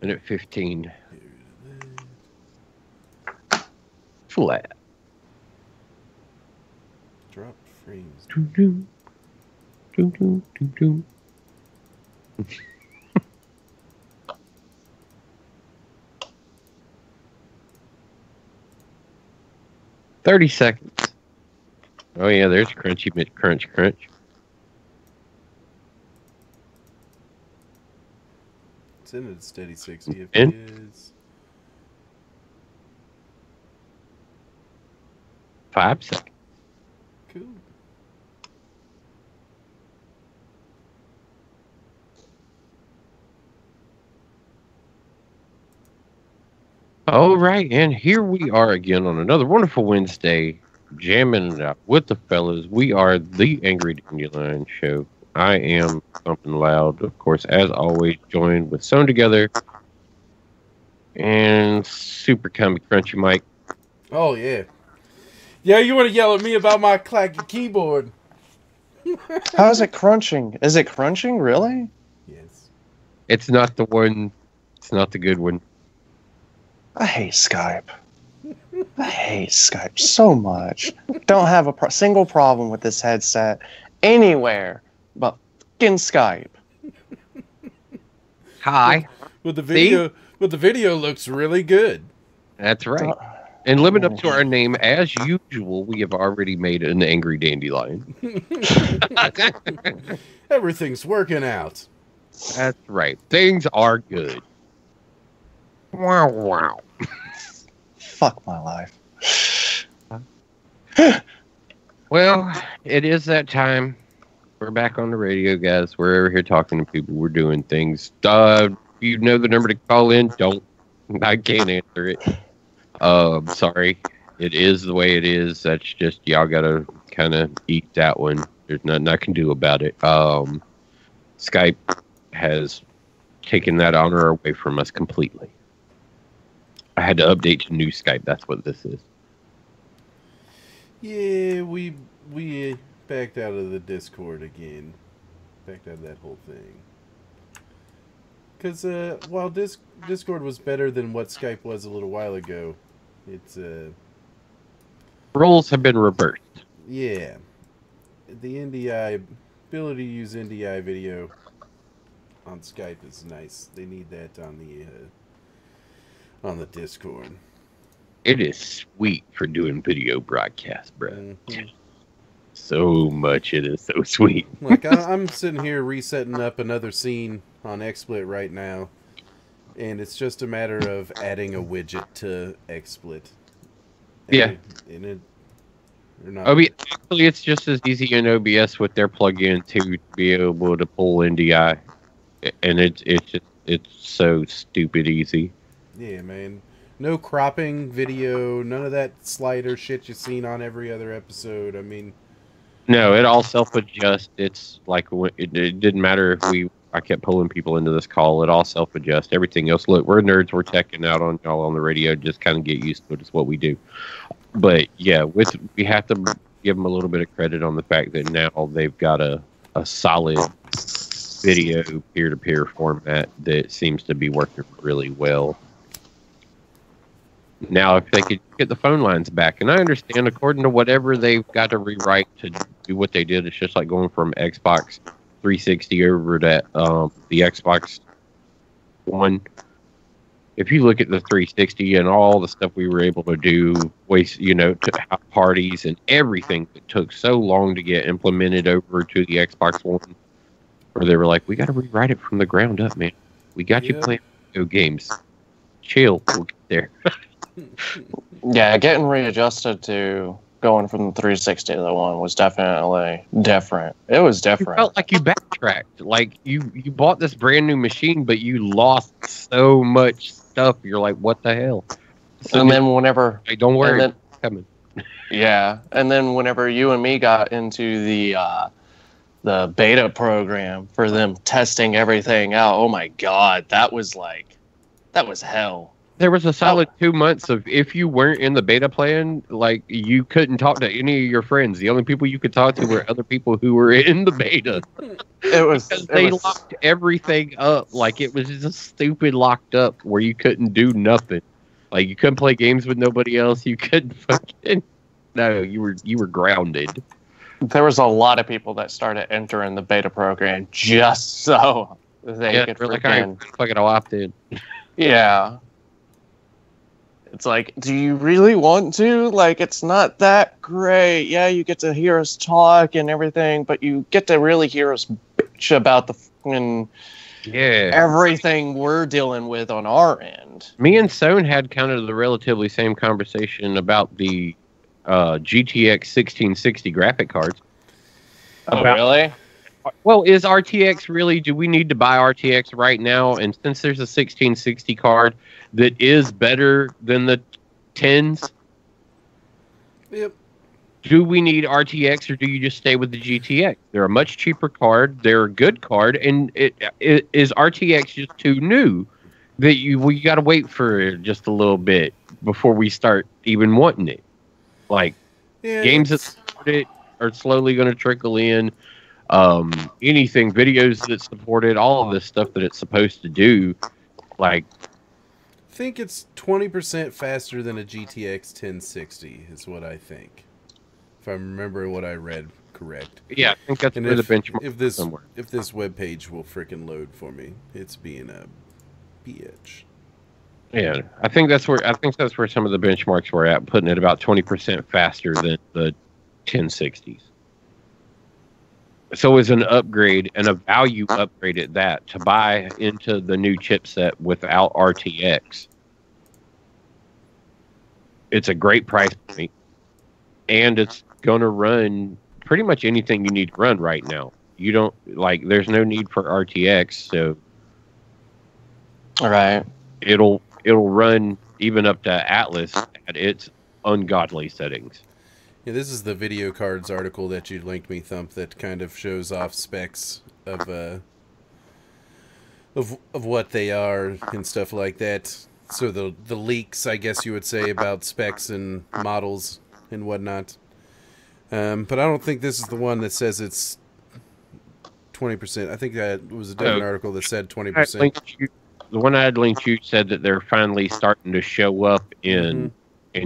Minute 15. Get rid of Flat. that. Drop frames. Doom, doom. Doom, doom, doom, doom. 30 seconds. Oh yeah, there's crunchy bit crunch crunch. It's in a steady 60 And FPS. 5 seconds. Cool. All right, and here we are again on another wonderful Wednesday, jamming it out with the fellas. We are the Angry Dandelion Show. I am something loud, of course, as always, joined with Sewn Together and super comedy crunchy Mike. Oh, yeah. Yeah, you want to yell at me about my clacky keyboard. How is it crunching? Is it crunching, really? Yes. It's not the one, it's not the good one. I hate Skype. I hate Skype so much. Don't have a single problem with this headset anywhere but fucking Skype. Hi. But the video looks really good. That's right. And living up to our name, as usual, we have already made an Angry Dandelion. Everything's working out. That's right. Things are good. Wow, wow. Fuck my life. Well, it is that time. We're back on the radio, guys. We're over here talking to people. We're doing things. You know the number to call in? Don't. I can't answer it. Sorry. It is the way it is. That's just, y'all gotta kind of eat that one. There's nothing I can do about it. Skype has taken that honor away from us completely. I had to update to new Skype. That's what this is. Yeah, we backed out of the Discord again. Backed out of that whole thing. Because while Discord was better than what Skype was a little while ago, it's Roles have been reversed. yeah, the NDI ability to use NDI video on Skype is nice. They need that on the Discord. It is sweet for doing video broadcasts, bro. Mm-hmm. So much. It is so sweet. Like I'm sitting here resetting up another scene on XSplit right now, and it's just a matter of adding a widget to XSplit. Yeah. Actually, it's just as easy in OBS with their plugin to be able to pull NDI, and it's so stupid easy. Yeah, man. No cropping video, none of that slider shit you've seen on every other episode. I mean, no, it all self-adjusts. It's like it didn't matter if I kept pulling people into this call. It all self-adjusts. Everything else, look, we're nerds. We're teching out on y'all on the radio. Just kind of get used to it. It's what we do. But yeah, we have to give them a little bit of credit on the fact that now they've got a solid video peer-to-peer format that seems to be working really well. Now, if they could get the phone lines back, and I understand, according to whatever they've got to rewrite to do what they did, it's just like going from Xbox 360 over to the Xbox One. If you look at the 360 and all the stuff we were able to do, to have parties and everything that took so long to get implemented over to the Xbox One, where they were like, we got to rewrite it from the ground up, man. We got you playing video games. Chill. We'll get there. Yeah, getting readjusted to going from the 360 to the one was definitely different. It was different. You felt like you backtracked. Like you bought this brand new machine, but you lost so much stuff. You're like, what the hell? So and then whenever... Hey, don't worry, it's coming. Yeah, and then whenever you and me got into the beta program for them testing everything out, oh my god, that was hell. There was a solid 2 months of if you weren't in the beta plan, like you couldn't talk to any of your friends. The only people you could talk to were other people who were in the beta. Because they locked everything up. Like it was just stupid locked up where you couldn't do nothing. Like you couldn't play games with nobody else. You couldn't fucking no. You were grounded. There was a lot of people that started entering the beta program just so they could fucking opt in. Yeah. It's like, do you really want to? Like, it's not that great. Yeah, you get to hear us talk and everything, but you get to really hear us bitch about the fucking everything we're dealing with on our end. Me and Sohn had kind of the relatively same conversation about the GTX 1660 graphic cards. Really? Well, is RTX really? Do we need to buy RTX right now? And since there's a 1660 card that is better than the 10s, yep. Do we need RTX or do you just stay with the GTX? They're a much cheaper card. They're a good card, and it is RTX just too new that we got to wait for just a little bit before we start even wanting it. Like games that support it are slowly going to trickle in. Anything, videos that support it, all of this stuff that it's supposed to do, like I think it's 20% faster than a GTX 1060 is what I think, if I remember what I read correct. Yeah, I think that's where the benchmark is somewhere. If this web page will frickin' load for me, it's being a bitch. Yeah, I think that's where some of the benchmarks were at, putting it about 20% faster than the 1060s. So as an upgrade and a value upgrade at that, to buy into the new chipset without RTX, it's a great price point, and it's going to run pretty much anything you need to run right now. You don't there's no need for RTX, so all right, it'll run even up to Atlas at its ungodly settings. Yeah, this is the video cards article that you linked me, Thump, that kind of shows off specs of what they are and stuff like that. So the leaks, I guess you would say, about specs and models and whatnot. But I don't think this is the one that says it's 20%. I think that was a different article that said 20%. The one I had linked you said that they're finally starting to show up in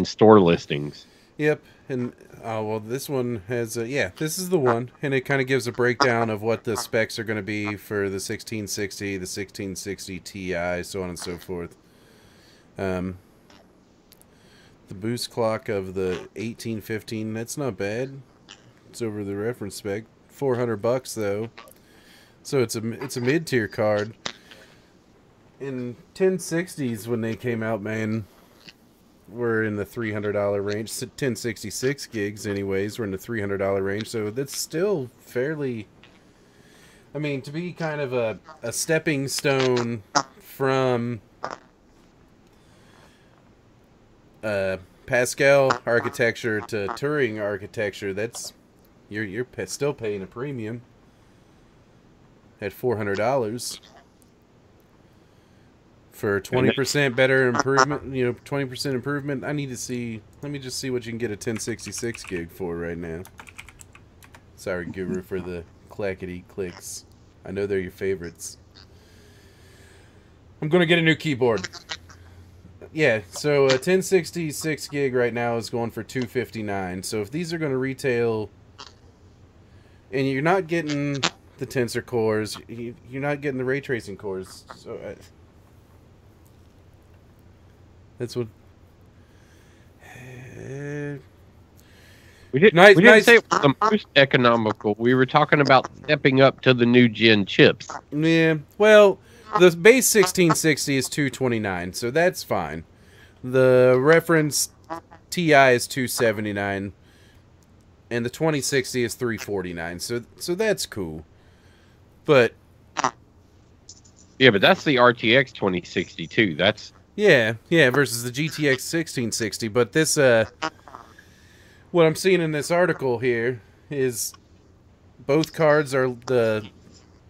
store listings. Yep, and well, this one has this is the one, and it kind of gives a breakdown of what the specs are going to be for the 1660, the 1660 Ti, so on and so forth. The boost clock of the 1815, that's not bad. It's over the reference spec. $400 though, so it's a mid-tier card. In 1060s when they came out, man, we're in the $300 range. 1066 gigs, anyways, we're in the $300 range. So that's still fairly. I mean, to be kind of a stepping stone from Pascal architecture to Turing architecture, that's you're still paying a premium at $400. For 20% better improvement, 20% improvement. Let me just see what you can get a 1066 gig for right now. Sorry, Guru, for the clackety clicks. I know they're your favorites. I'm gonna get a new keyboard. Yeah, so a 1066 gig right now is going for $259. So if these are gonna retail, and you're not getting the tensor cores, you're not getting the ray tracing cores. So. That's what. We didn't say it was the most economical. We were talking about stepping up to the new gen chips. Yeah, well, the base 1660 is $229, so that's fine. The reference TI is $279, and the 2060 is $349. So that's cool. But yeah, but that's the RTX 2060 too. That's. Yeah, versus the GTX 1660. But this, what I'm seeing in this article here is both cards are the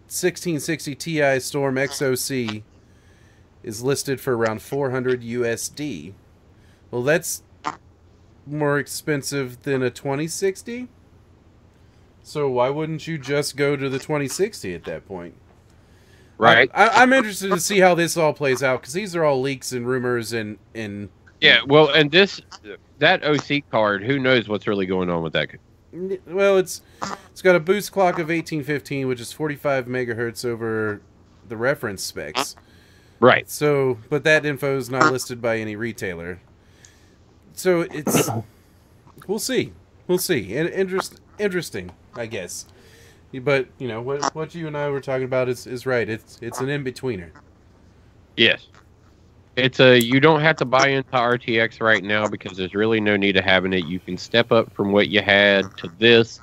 1660 Ti Storm XOC is listed for around 400 USD. Well, that's more expensive than a 2060. So why wouldn't you just go to the 2060 at that point? Right. I'm interested to see how this all plays out, because these are all leaks and rumors and Yeah, well, and that OC card, who knows what's really going on with that? well, it's got a boost clock of 1815, which is 45 megahertz over the reference specs. Right. So, but that info is not listed by any retailer. So it's we'll see, and interesting, I guess. But you know what you and I were talking about is right. It's an in-betweener. Yes. You don't have to buy into RTX right now because there's really no need of having it. You can step up from what you had to this.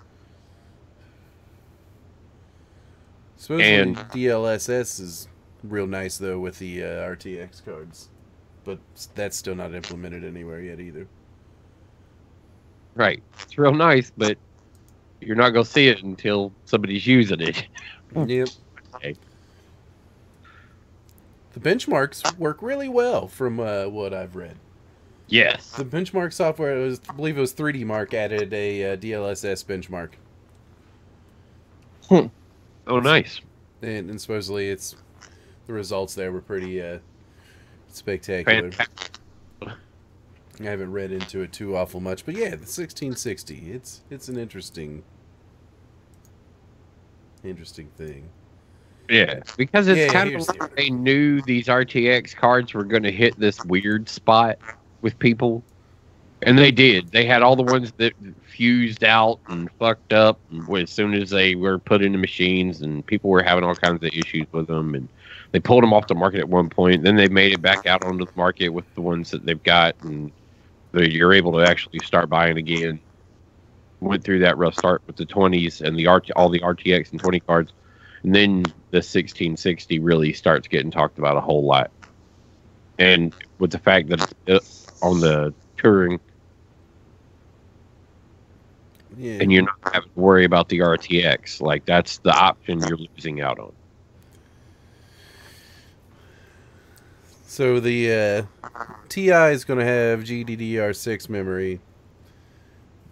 Supposedly DLSS is real nice though with the RTX cards, but that's still not implemented anywhere yet either. Right. It's real nice, but you're not going to see it until somebody's using it. Yep. Okay. The benchmarks work really well from what I've read. Yes. The benchmark software, I believe it was 3D Mark, added a DLSS benchmark. Oh, nice. And supposedly the results there were pretty spectacular. Fantastic. I haven't read into it too awful much, but yeah, the 1660, it's an interesting thing. Yeah, because it's kind of like they knew these RTX cards were going to hit this weird spot with people, and they did. They had all the ones that fused out and fucked up as soon as they were put into machines, and people were having all kinds of issues with them, and they pulled them off the market at one point. Then they made it back out onto the market with the ones that they've got, and you're able to actually start buying again. Went through that rough start with the 20s and all the RTX and 20 cards, and then the 1660 really starts getting talked about a whole lot. And with the fact that it's on the Turing, yeah. And you're not having to worry about the RTX, like that's the option you're losing out on. So the TI is going to have GDDR6 memory.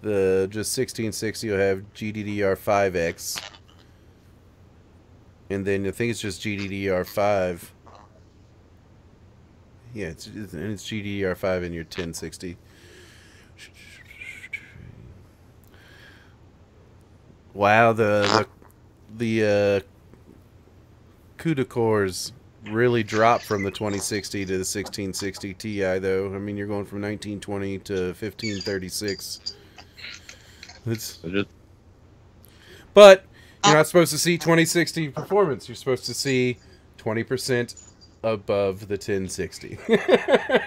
The just 1660 will have GDDR5X. And then I think it's just GDDR5. Yeah, it's GDDR5 in your 1060. Wow, the CUDA cores really dropped from the 2060 to the 1660 Ti, though. I mean, you're going from 1920 to 1536. But you're not supposed to see 2060 performance. You're supposed to see 20% above the 1060.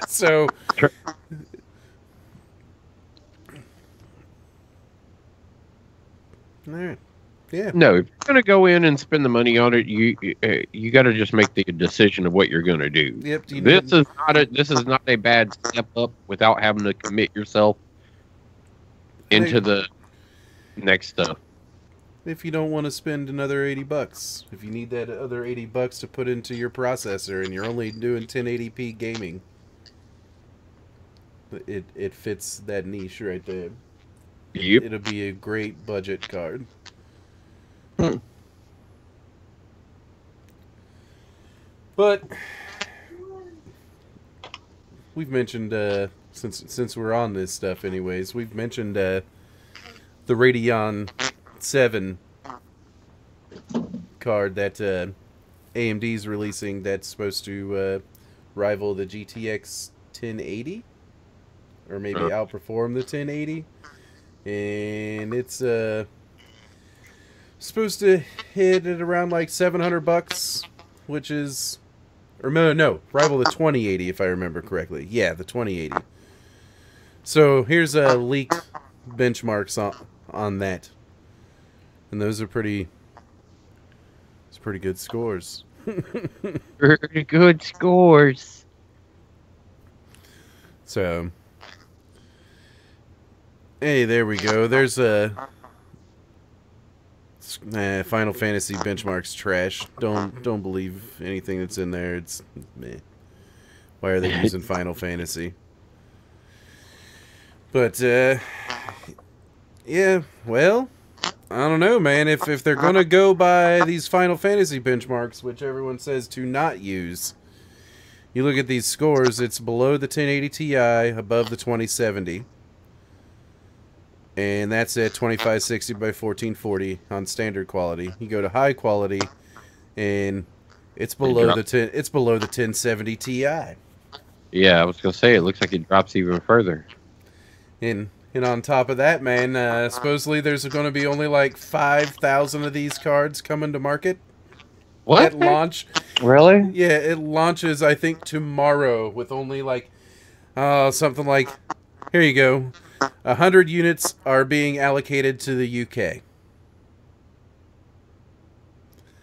So, all right. Yeah. No, if you're gonna go in and spend the money on it, you got to just make the decision of what you're gonna do. Yep. This is not a bad step up without having to commit yourself into the next stuff. If you don't want to spend another $80, if you need that other $80 to put into your processor, and you're only doing 1080p gaming, it fits that niche right there. Yep. It'll be a great budget card. But we've mentioned since we're on this stuff anyways, we've mentioned the Radeon 7 card that AMD's releasing that's supposed to rival the GTX 1080 or maybe outperform the 1080, and it's supposed to hit at around like $700, which is, or no, rival the 2080 if I remember correctly. Yeah, the 2080. So here's a leaked benchmarks on that, and those are pretty good scores. Pretty good scores. So, hey, there we go. There's a Final Fantasy benchmarks trash. Don't believe anything that's in there. It's meh. Why are they using Final Fantasy? But, yeah, well, I don't know, man. If they're going to go by these Final Fantasy benchmarks, which everyone says to not use, you look at these scores, it's below the 1080 Ti, above the 2070. And that's at 2560 by 1440 on standard quality. You go to high quality, and it's below the 1070 Ti. Yeah, I was gonna say it looks like it drops even further. And on top of that, man, supposedly there's going to be only like 5,000 of these cards coming to market. What? At launch. Really? Yeah, it launches, I think, tomorrow with only like, something like, here you go, 100 units are being allocated to the UK.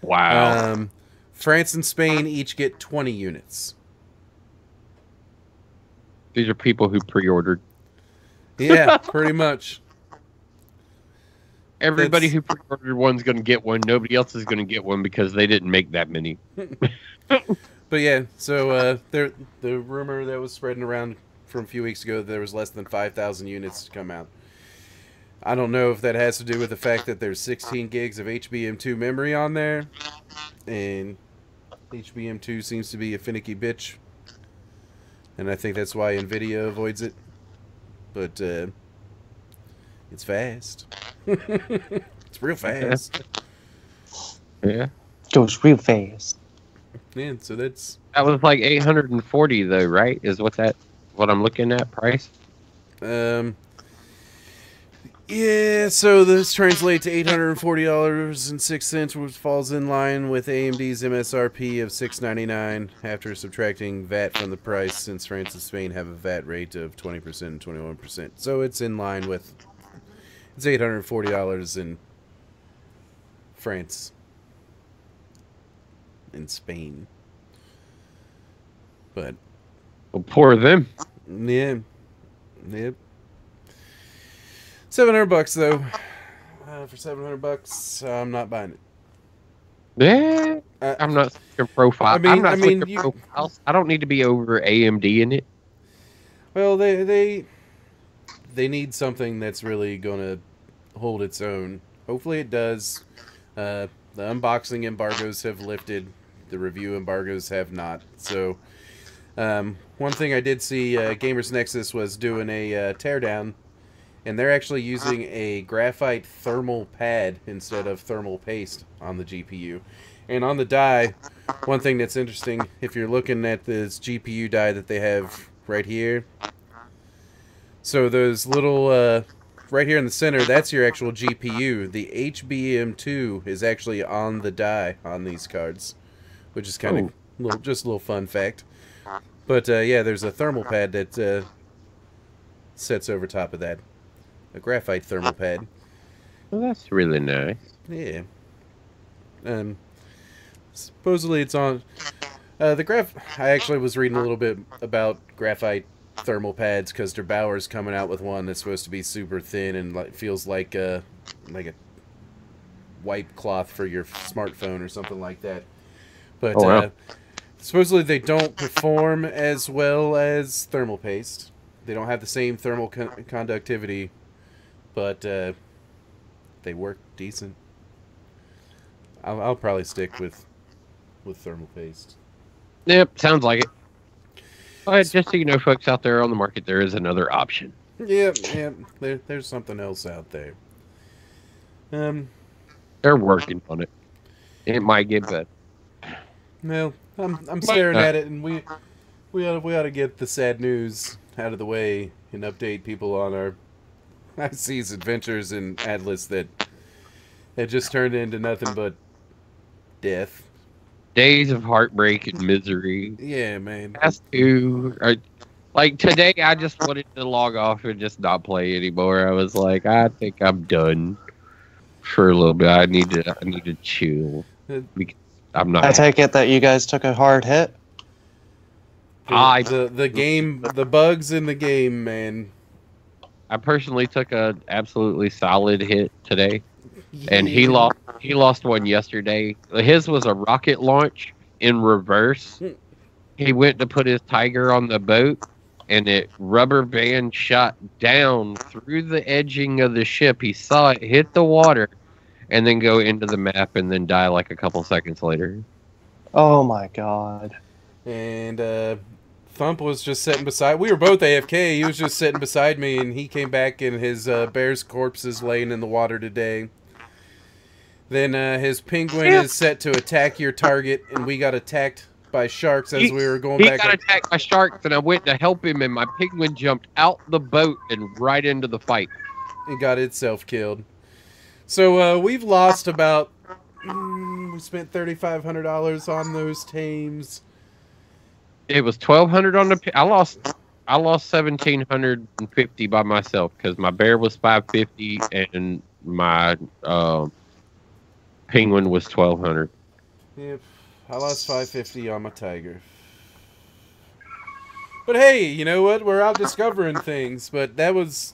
Wow. France and Spain each get 20 units. These are people who pre-ordered. Yeah, pretty much. Everybody who pre-ordered one's going to get one. Nobody else is going to get one because they didn't make that many. But yeah, so the rumor that was spreading around from a few weeks ago that there was less than 5,000 units to come out. I don't know if that has to do with the fact that there's 16 gigs of HBM2 memory on there, and HBM2 seems to be a finicky bitch, and I think that's why NVIDIA avoids it. But it's fast. It's real fast. Yeah. Goes real fast. Yeah, so that was like 840 though, right? Is what I'm looking at price? Yeah, so this translates to $840.06, which falls in line with AMD's MSRP of $699 after subtracting VAT from the price, since France and Spain have a VAT rate of 20% and 21%. So it's in line with, it's $840 in France and Spain. But Well, poor them. yeah, yep. $700 though. For $700, I'm not buying it. Yeah, I'm not switching profile. I'm not switching you, profiles. I don't need to be over AMD in it. Well, they need something that's really gonna hold its own. Hopefully, it does. The unboxing embargoes have lifted. The review embargoes have not. So, one thing I did see, Gamers Nexus was doing a teardown. And they're actually using a graphite thermal pad instead of thermal paste on the GPU. And on the die, one thing that's interesting, if you're looking at this GPU die that they have right here. So those little, right here in the center, that's your actual GPU. The HBM2 is actually on the die on these cards, which is kind of just a little fun fact. But yeah, there's a thermal pad that sits over top of that. A graphite thermal pad. Well, that's really nice. Yeah. Supposedly it's on I actually was reading a little bit about graphite thermal pads because Der Bauer's coming out with one that's supposed to be super thin and feels like a wipe cloth for your smartphone or something like that. But wow. Supposedly they don't perform as well as thermal paste. They don't have the same thermal conductivity. But they work decent. I'll probably stick with thermal paste. Yep, sounds like it. But just so you know, folks out there on the market, there is another option. Yeah. There's something else out there. They're working on it. It might get better. Well, I'm staring at it, and we ought to get the sad news out of the way and update people on our Seas adventures in Atlas that just turned into nothing but death. Days of heartbreak and misery. Yeah, man. Like today, I just wanted to log off and just not play anymore. I was like, I think I'm done for a little bit. I need to chill because I'm not. I take it that you guys took a hard hit. The game, the bugs in the game, man. I personally took a absolutely solid hit today, and he lost one yesterday. His was a rocket launch in reverse, he went to put his tiger on the boat, and it rubber band shot down through the edging of the ship. He saw it hit the water and then go into the map and then die like a couple seconds later. Oh my god. And Thump was just sitting beside. We were both AFK. He was just sitting beside me, and he came back, and his bear's corpse is laying in the water today. Then his penguin is set to attack your target, and we got attacked by sharks as we were going back. He got attacked by sharks, and I went to help him, and my penguin jumped out the boat and right into the fight. It got itself killed. So we've lost about... we spent $3,500 on those tames. It was $1,200 on the... I lost $1,750 by myself because my bear was $550 and my penguin was $1,200. Yep, I lost $550 on my tiger. But hey, you know what? We're out discovering things. But that was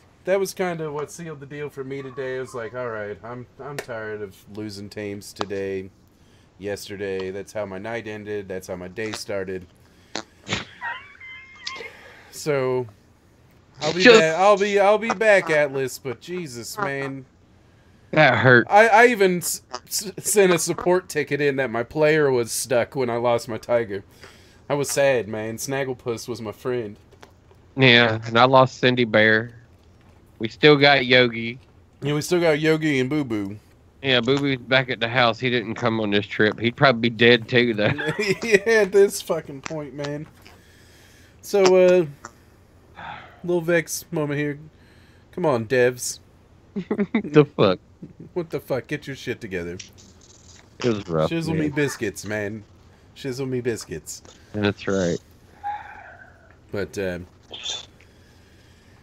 kind of what sealed the deal for me today. I was like, all right, I'm tired of losing tames today. Yesterday, that's how my night ended. That's how my day started. So I'll be back, Atlas. But Jesus, man, that hurt. I even sent a support ticket in that my player was stuck when I lost my tiger. I was sad, man. Snagglepuss was my friend. Yeah, and I lost Cindy Bear. We still got Yogi. Yeah, we still got Yogi and Boo Boo. Yeah, Boo Boo's back at the house. He didn't come on this trip. He'd probably be dead too, though. Yeah, at this fucking point, man. So, little Vex moment here. Come on, devs. The fuck? What the fuck? Get your shit together. It was rough. Shizzle me biscuits, man. Shizzle me biscuits. That's right. But,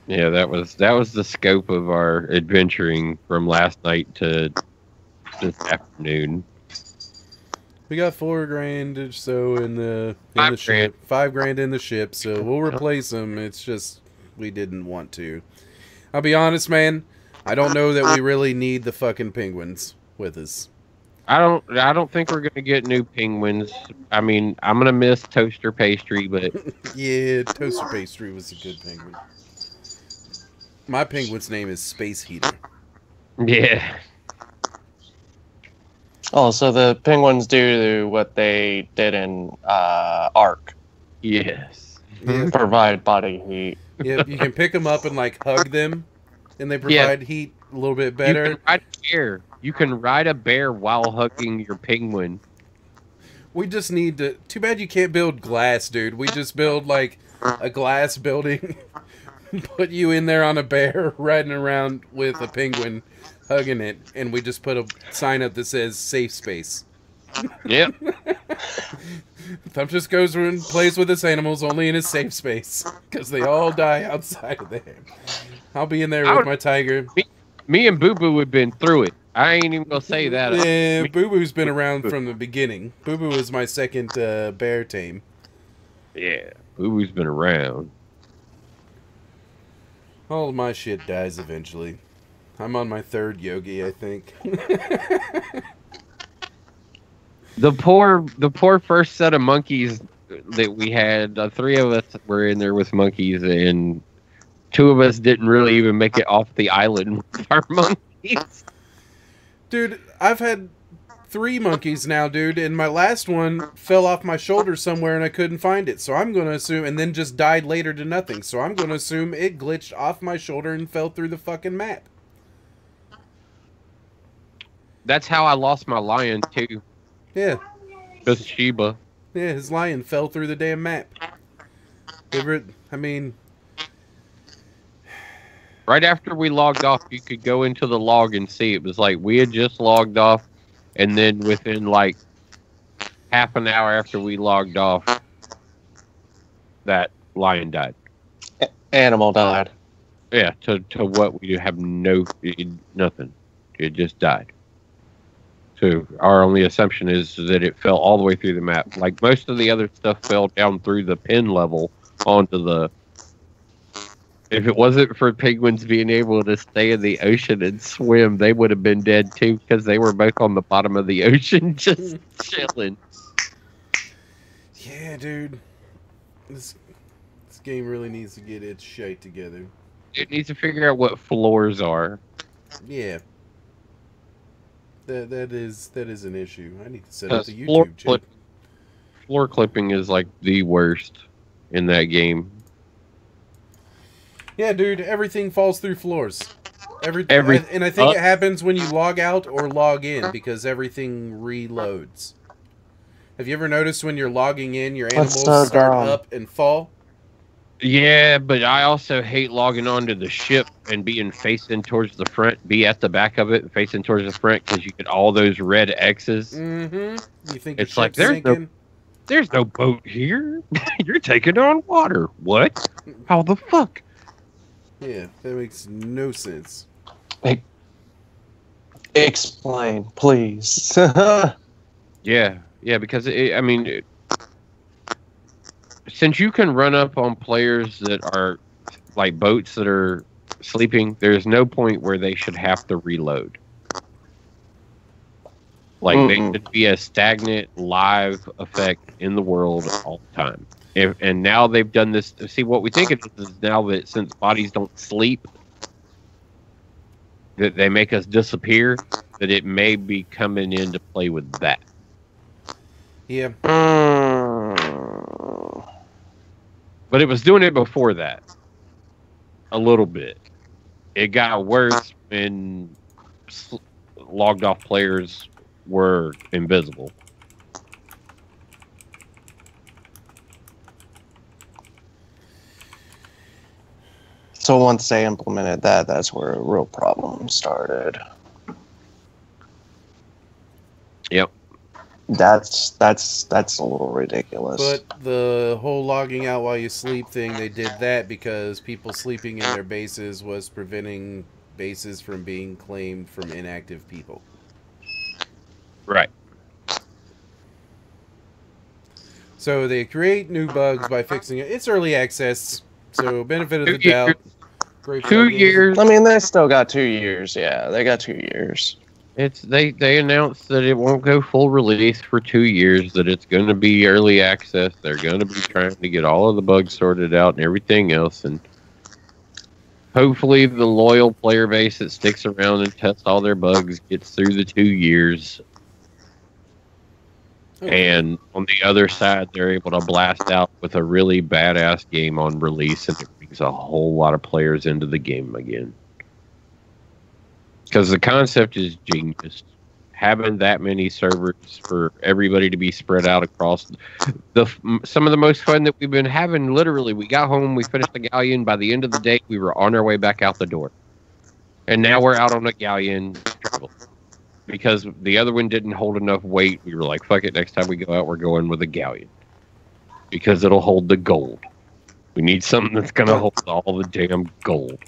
yeah, that was the scope of our adventuring from last night to this afternoon. We got $4,000 or so in the $5,000. ship. $5,000 in the ship, so we'll replace them. It's just we didn't want to. I'll be honest, man. I don't know that we really need the fucking penguins with us. I don't think we're gonna get new penguins. I mean, I'm gonna miss Toaster Pastry, but yeah, Toaster Pastry was a good penguin. My penguin's name is Space Heater. yeah. Oh, so the penguins do what they did in Ark. Yes. Yeah. Provide body heat. Yeah, you can pick them up and like hug them, and they provide heat a little bit better. You can ride a bear while hugging your penguin. We just need to... Too bad you can't build glass, dude. We just build, like, a glass building. Put you in there on a bear, riding around with a penguin, hugging it. And we just put a sign up that says, safe space. Yep. Thump just goes and plays with his animals only in his safe space. Because they all die outside of there. I'll be in there with my tiger. Me and Boo Boo have been through it. I ain't even gonna say that. Yeah, Boo Boo's been around from the beginning. Boo Boo is my second bear tame. Yeah, Boo Boo's been around. All of my shit dies eventually. I'm on my third Yogi, I think. The poor first set of monkeys that we had. 3 of us were in there with monkeys, and 2 of us didn't really even make it off the island with our monkeys. Dude, I've had 3 monkeys now, dude, and my last one fell off my shoulder somewhere and I couldn't find it. So I'm going to assume, and then just died later to nothing. So I'm going to assume it glitched off my shoulder and fell through the fucking map. That's how I lost my lion, too. Yeah. Just Sheba. Yeah, his lion fell through the damn map. I mean... Right after we logged off, you could go into the log and see. It was like we had just logged off, and then within like half an hour after we logged off, that lion died. Animal died. Yeah, to what we have nothing. It just died. So our only assumption is that it fell all the way through the map. Like most of the other stuff fell down through the pin level onto the... If it wasn't for penguins being able to stay in the ocean and swim, they would have been dead too, because they were both on the bottom of the ocean just chilling. Yeah, dude. This game really needs to get its shit together. It needs to figure out what floors are. Yeah. That is an issue. I need to set up the Floor, YouTube channel. floor clipping is like the worst in that game. Yeah, dude, everything falls through floors. And I think it happens when you log out or log in because everything reloads. Have you ever noticed when you're logging in, your animals start up and fall? Yeah, but I also hate logging onto the ship and being facing towards the front, be at the back of it, facing towards the front, because you get all those red X's. Mm-hmm. You think it's like sinking? there's no boat here. You're taking on water. What? How the fuck? Yeah, that makes no sense. Explain, please. Yeah, because since you can run up on players that are like boats that are sleeping, there's no point where they should have to reload. Like they should be a stagnant live effect in the world all the time. And now they've done this. See, what we think it is now that since bodies don't sleep, that they make us disappear, that it may be coming into play with that. Yeah. But it was doing it before that. A little bit. It got worse when logged off players were invisible. So once they implemented that, that's where a real problem started. Yep. That's a little ridiculous. But the whole logging out while you sleep thing, they did that because people sleeping in their bases was preventing bases from being claimed from inactive people. Right. So they create new bugs by fixing it. It's early access, so benefit of the doubt. 2 years. I mean, they still got 2 years. Yeah, they got 2 years. They announced that it won't go full release for 2 years, that it's going to be early access. They're going to be trying to get all of the bugs sorted out and everything else, and hopefully the loyal player base that sticks around and tests all their bugs gets through the 2 years. Okay. And on the other side, they're able to blast out with a really badass game on release, and it brings a whole lot of players into the game again. Because the concept is genius. Having that many servers for everybody to be spread out across some of the most fun that we've been having. Literally, we got home, we finished the galleon. By the end of the day, we were on our way back out the door. And now we're out on a galleon travel. Because the other one didn't hold enough weight, we were like, fuck it, next time we go out, we're going with a galleon. Because it'll hold the gold. We need something that's going to hold all the damn gold.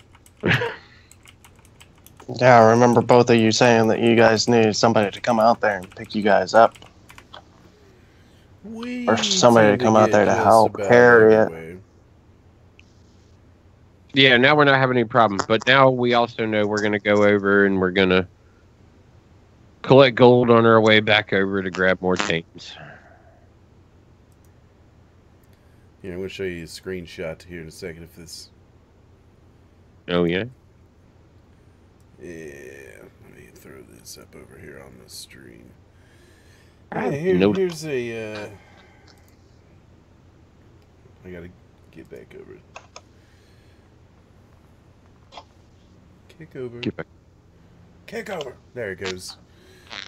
Yeah, I remember both of you saying that you guys needed somebody to come out there and pick you guys up. Or somebody to come out there to help carry it. Yeah, now we're not having any problems. But now we also know we're going to go over and we're going to collect gold on our way back over to grab more tames. Yeah, I'm going to show you a screenshot here in a second if this... Oh, yeah? Yeah, let me throw this up over here on the stream. Here's a... I gotta get back over it. Kick over. Get back. Kick over. There it goes.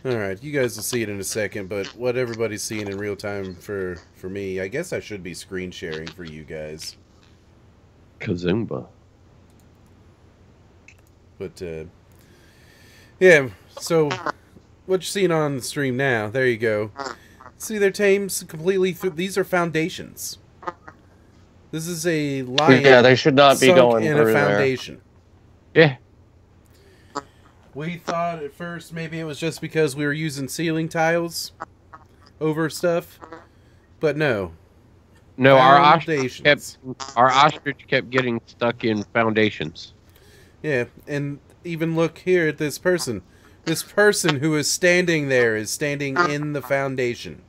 Alright, you guys will see it in a second, but what everybody's seeing in real time for me, I guess I should be screen sharing for you guys. Kazumba. But, yeah, so what you're seeing on the stream now, there you go. See their tames completely through. These are foundations. This is a lion. Yeah, they should not be going in through a foundation. There. Yeah. We thought at first maybe it was just because we were using ceiling tiles over stuff, but no. No, our ostrich kept getting stuck in foundations. Yeah, and even look here at this person. This person who is standing there is standing in the foundation.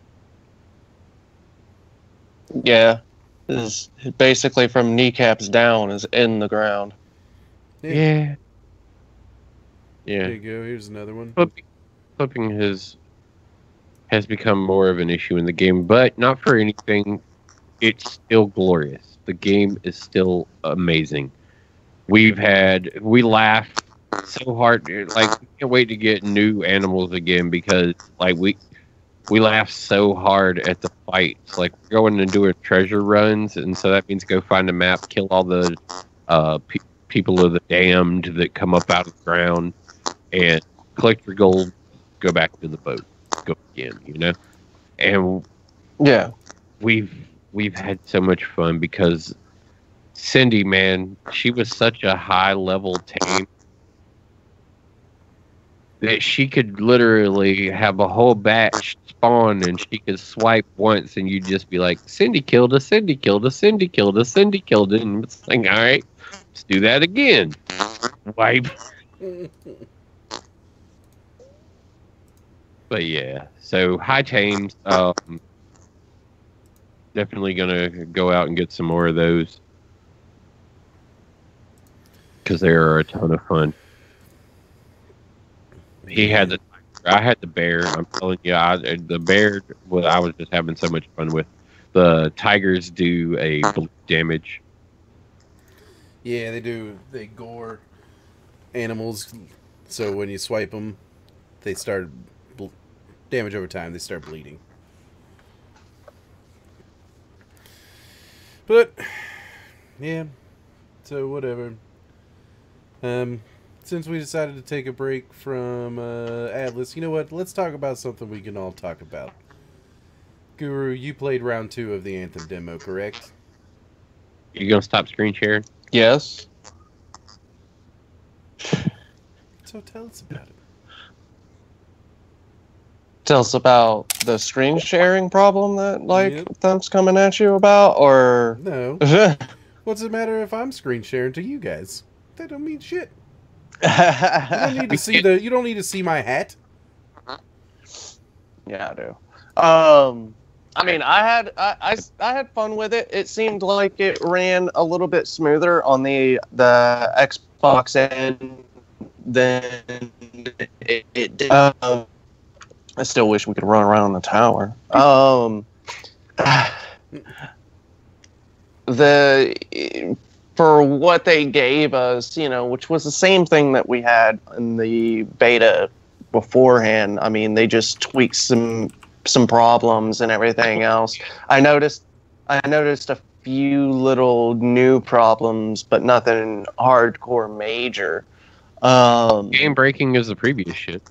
Yeah. is basically from kneecaps down is in the ground. Yeah. There Yeah. you go. Here's another one. Flipping has become more of an issue in the game, but not for anything. It's still glorious. The game is still amazing. We laugh so hard, like we can't wait to get new animals again because like we laugh so hard at the fights. Like we're going and doing treasure runs, and so that means go find a map, kill all the people of the damned that come up out of the ground, and collect your gold, go back to the boat, go again, you know. And Yeah. we've had so much fun because Cindy, man, she was such a high level tame that she could literally have a whole batch spawn and she could swipe once and you'd just be like, Cindy killed us, Cindy killed us, Cindy killed us, Cindy killed it. And it's like, all right, let's do that again. Wipe. But yeah, so high tames, definitely gonna go out and get some more of those because they are a ton of fun. He had the tiger. I had the bear. I'm telling you, the bear. Well, I was just having so much fun with. The tigers do a bleed damage. Yeah, they do. They gore animals, so when you swipe them, they start damage over time. They start bleeding. But yeah, so whatever. Since we decided to take a break from Atlas, you know what? Let's talk about something we can all talk about. Guru, you played round 2 of the Anthem demo, correct? You gonna stop screen sharing? Yes. So tell us about it. Tell us about the screen sharing problem that Yep. Thump's coming at you about, or No. What's the matter if I'm screen sharing to you guys? That don't mean shit. You don't need to see you don't need to see my hat. Yeah, I do. I mean, I had fun with it. It seemed like it ran a little bit smoother on the Xbox end than it did. I still wish we could run around the tower. For what they gave us, you know, which was the same thing that we had in the beta beforehand. I mean, they just tweaked some problems and everything else. I noticed a few little new problems, but nothing hardcore major. Game breaking is the previous shit.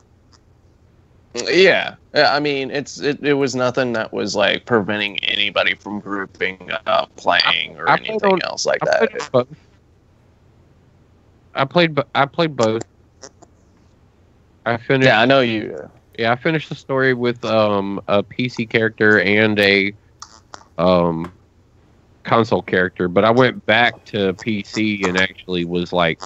Yeah, I mean, it was nothing that was like preventing anybody from grouping up, playing, or anything else like that. I played both. I finished. Yeah, I know you. Yeah, I finished the story with a PC character and a console character, but I went back to PC and actually was like,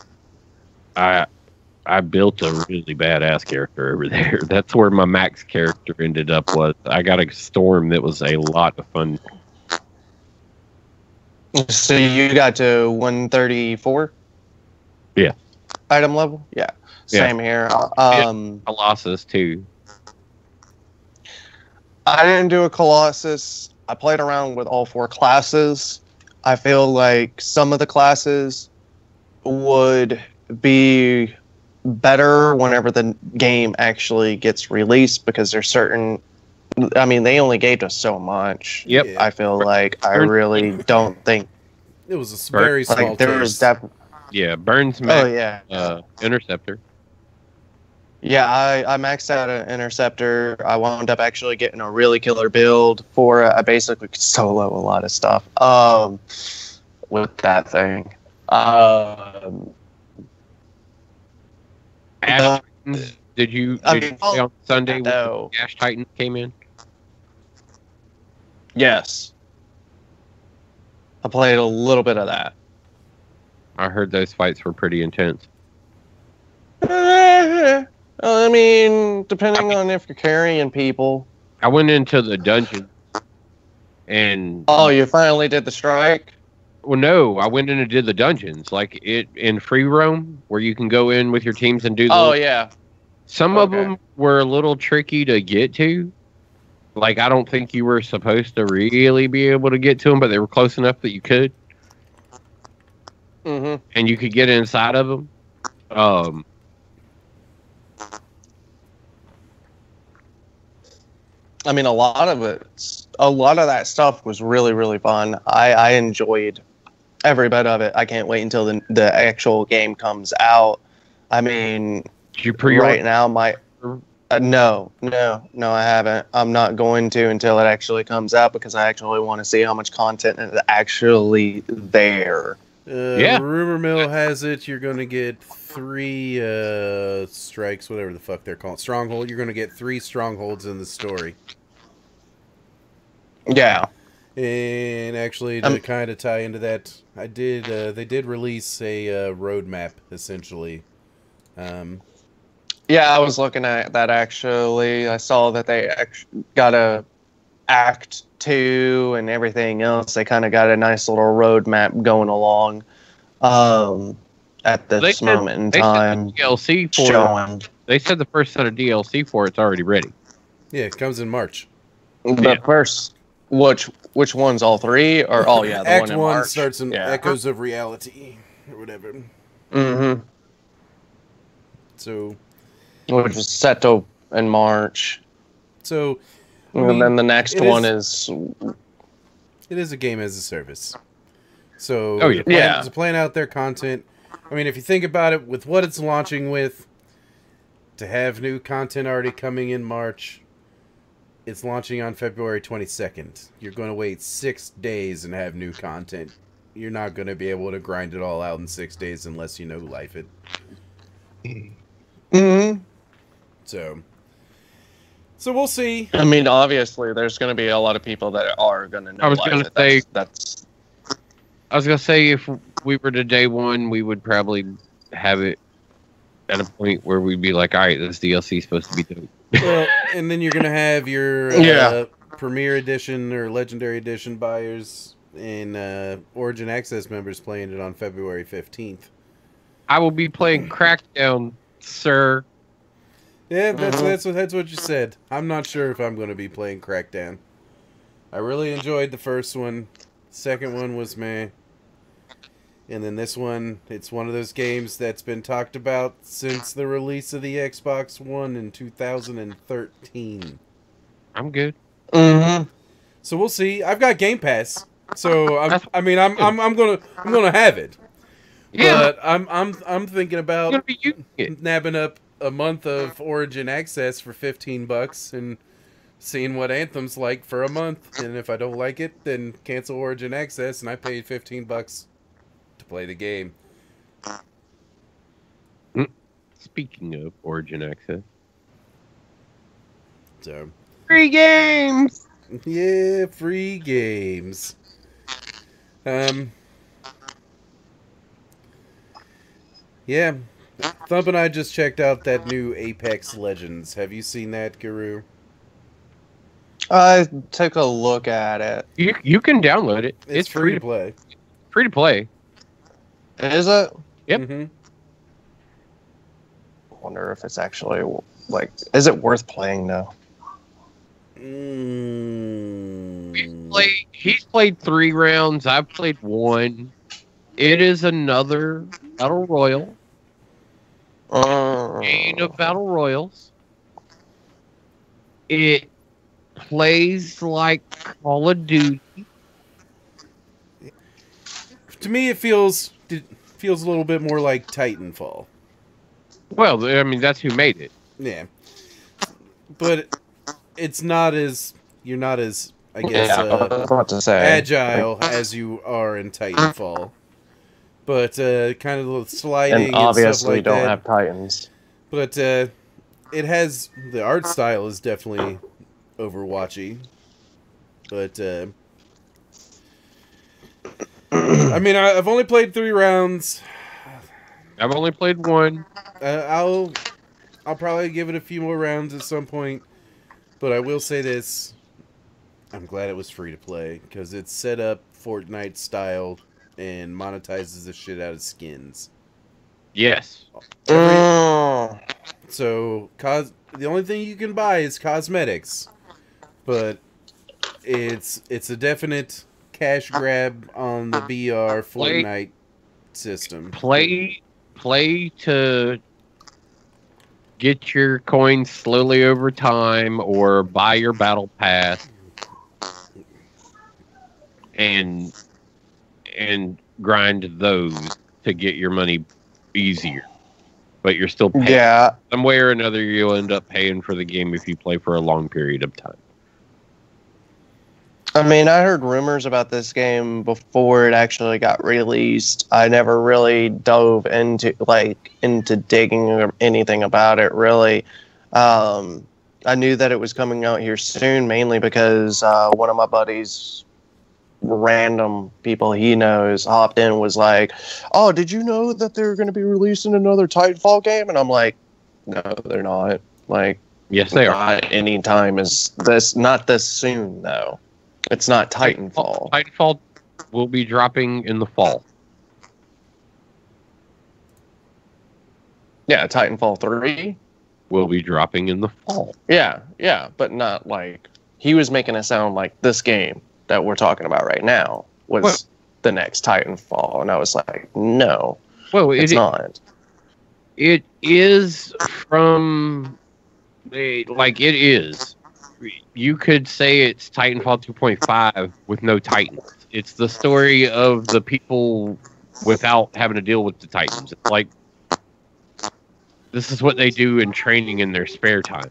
I built a really badass character over there. That's where my max character ended up was. I got a storm that was a lot of fun. So you got to 134? Yeah. Item level? Yeah. Same here. Colossus too. I didn't do a Colossus. I played around with all 4 classes. I feel like some of the classes would be better whenever the game actually gets released because there's certain. I mean, they only gave us so much. Yep. I feel like I really don't think It was a very small like there was taste. definitely. Yeah, Burns Oh Max yeah. Interceptor. Yeah, I maxed out an Interceptor. I wound up actually getting a really killer build for it. I basically could solo a lot of stuff with that thing. Ash Titans, did you play on Sunday when no. Ash Titans came in? Yes. I played a little bit of that. I heard those fights were pretty intense. I mean, depending on if you're carrying people. I went into the dungeon And Oh, you finally did the strike? well, no, I went in and did the dungeons, like it in free roam, where you can go in with your teams and do. Oh yeah. Some of Okay. them were a little tricky to get to. Like I don't think you were supposed to really be able to get to them, but they were close enough that you could, Mm-hmm. and you could get inside of them. I mean, a lot of that stuff was really, really fun. I enjoyed every bit of it. I can't wait until the actual game comes out. I mean, Did you pre-order? right now, no, I haven't. I'm not going to until it actually comes out because I actually want to see how much content is actually there. Yeah. Rumor mill has it you're going to get 3 strikes, whatever the fuck they're called. Stronghold. You're going to get 3 strongholds in the story. Yeah. And actually, to kind of tie into that, they did release a roadmap, essentially. Yeah, I was looking at that actually. I saw that they got a Act 2 and everything else. They kind of got a nice little roadmap going along at this moment in time. DLC for showing. They said the first set of DLC for it's already ready. Yeah, it comes in March. The first, which one's all 3? Or oh yeah, the Act one in 1 March. starts in Yeah. Echoes of Reality, or whatever. Mm-hmm. So, Which is set to in March. so And then the next one is it is a game as a service. So Oh, yeah. To plan out their content. I mean, if you think about it, with what it's launching with, to have new content already coming in March, it's launching on February 22nd. You're going to wait 6 days and have new content. You're not going to be able to grind it all out in 6 days unless you know life it. Mm-hmm. So we'll see. I mean, obviously, there's going to be a lot of people that are going to know. I was going to say that's. I was going to say if we were to day one, we would probably have it at a point where we'd be like, all right, this DLC is supposed to be dope. Well, and then you're going to have your Premier Edition or Legendary Edition buyers and Origin Access members playing it on February 15th. I will be playing Crackdown, sir. Yeah, that's what you said. I'm not sure if I'm going to be playing Crackdown. I really enjoyed the first one. Second one was meh. And then this one, it's one of those games that's been talked about since the release of the Xbox One in 2013. I'm good. Mm-hmm. So we'll see. I've got Game Pass, so I'm gonna have it. Yeah. But I'm thinking about Gonna be using it. nabbing up a month of Origin Access for $15 and seeing what Anthem's like for a month. And if I don't like it, then cancel Origin Access, and I paid $15 to play the game. Speaking of Origin Access. So Free games! yeah, free games. Yeah. Thump and I just checked out that new Apex Legends. Have you seen that, Guru? I took a look at it. You can download it. It's free to play. Free to play. Is it? Yep. Mm-hmm. I wonder if it's actually like. Is it worth playing though? He's played 3 rounds. I've played 1. It is another battle royal. Chain of battle royals. It plays like Call of Duty. To me, it feels a little bit more like Titanfall. Well, I mean, that's who made it. Yeah, but it's not as you're not as I guess I was about to say agile as you are in Titanfall. But kind of the sliding and obviously stuff like don't that. have Titans. But it has the art style is definitely Overwatchy. But I mean, I've only played 3 rounds. I've only played 1. I'll probably give it a few more rounds at some point. But I will say this: I'm glad it was free to play because it's set up Fortnite style and monetizes the shit out of skins. Yes. Mm. So the only thing you can buy is cosmetics, but it's a definite cash grab on the BR Fortnite system. Play to get your coins slowly over time, or buy your battle pass and grind those to get your money easier. But you're still paying. Yeah. Some way or another, you'll end up paying for the game if you play for a long period of time. I mean, I heard rumors about this game before it actually got released. I never really dove into digging or anything about it, really. I knew that it was coming out here soon, mainly because one of my buddies, random people he knows, hopped in and was like, "Oh, did you know that they're going to be releasing another Titanfall game?" And I'm like, "No, they're not. Like, Yes, they are. not any time is this. Not this soon, though. It's not Titanfall. Titanfall will be dropping in the fall. Yeah, Titanfall 3 will be dropping in the fall. Yeah, but not like he was making it sound like this game that we're talking about right now was the next Titanfall, and I was like, no, it's not. It is from it is. You could say it's Titanfall 2.5 with no Titans. It's the story of the people without having to deal with the Titans. It's like, this is what they do in training in their spare time,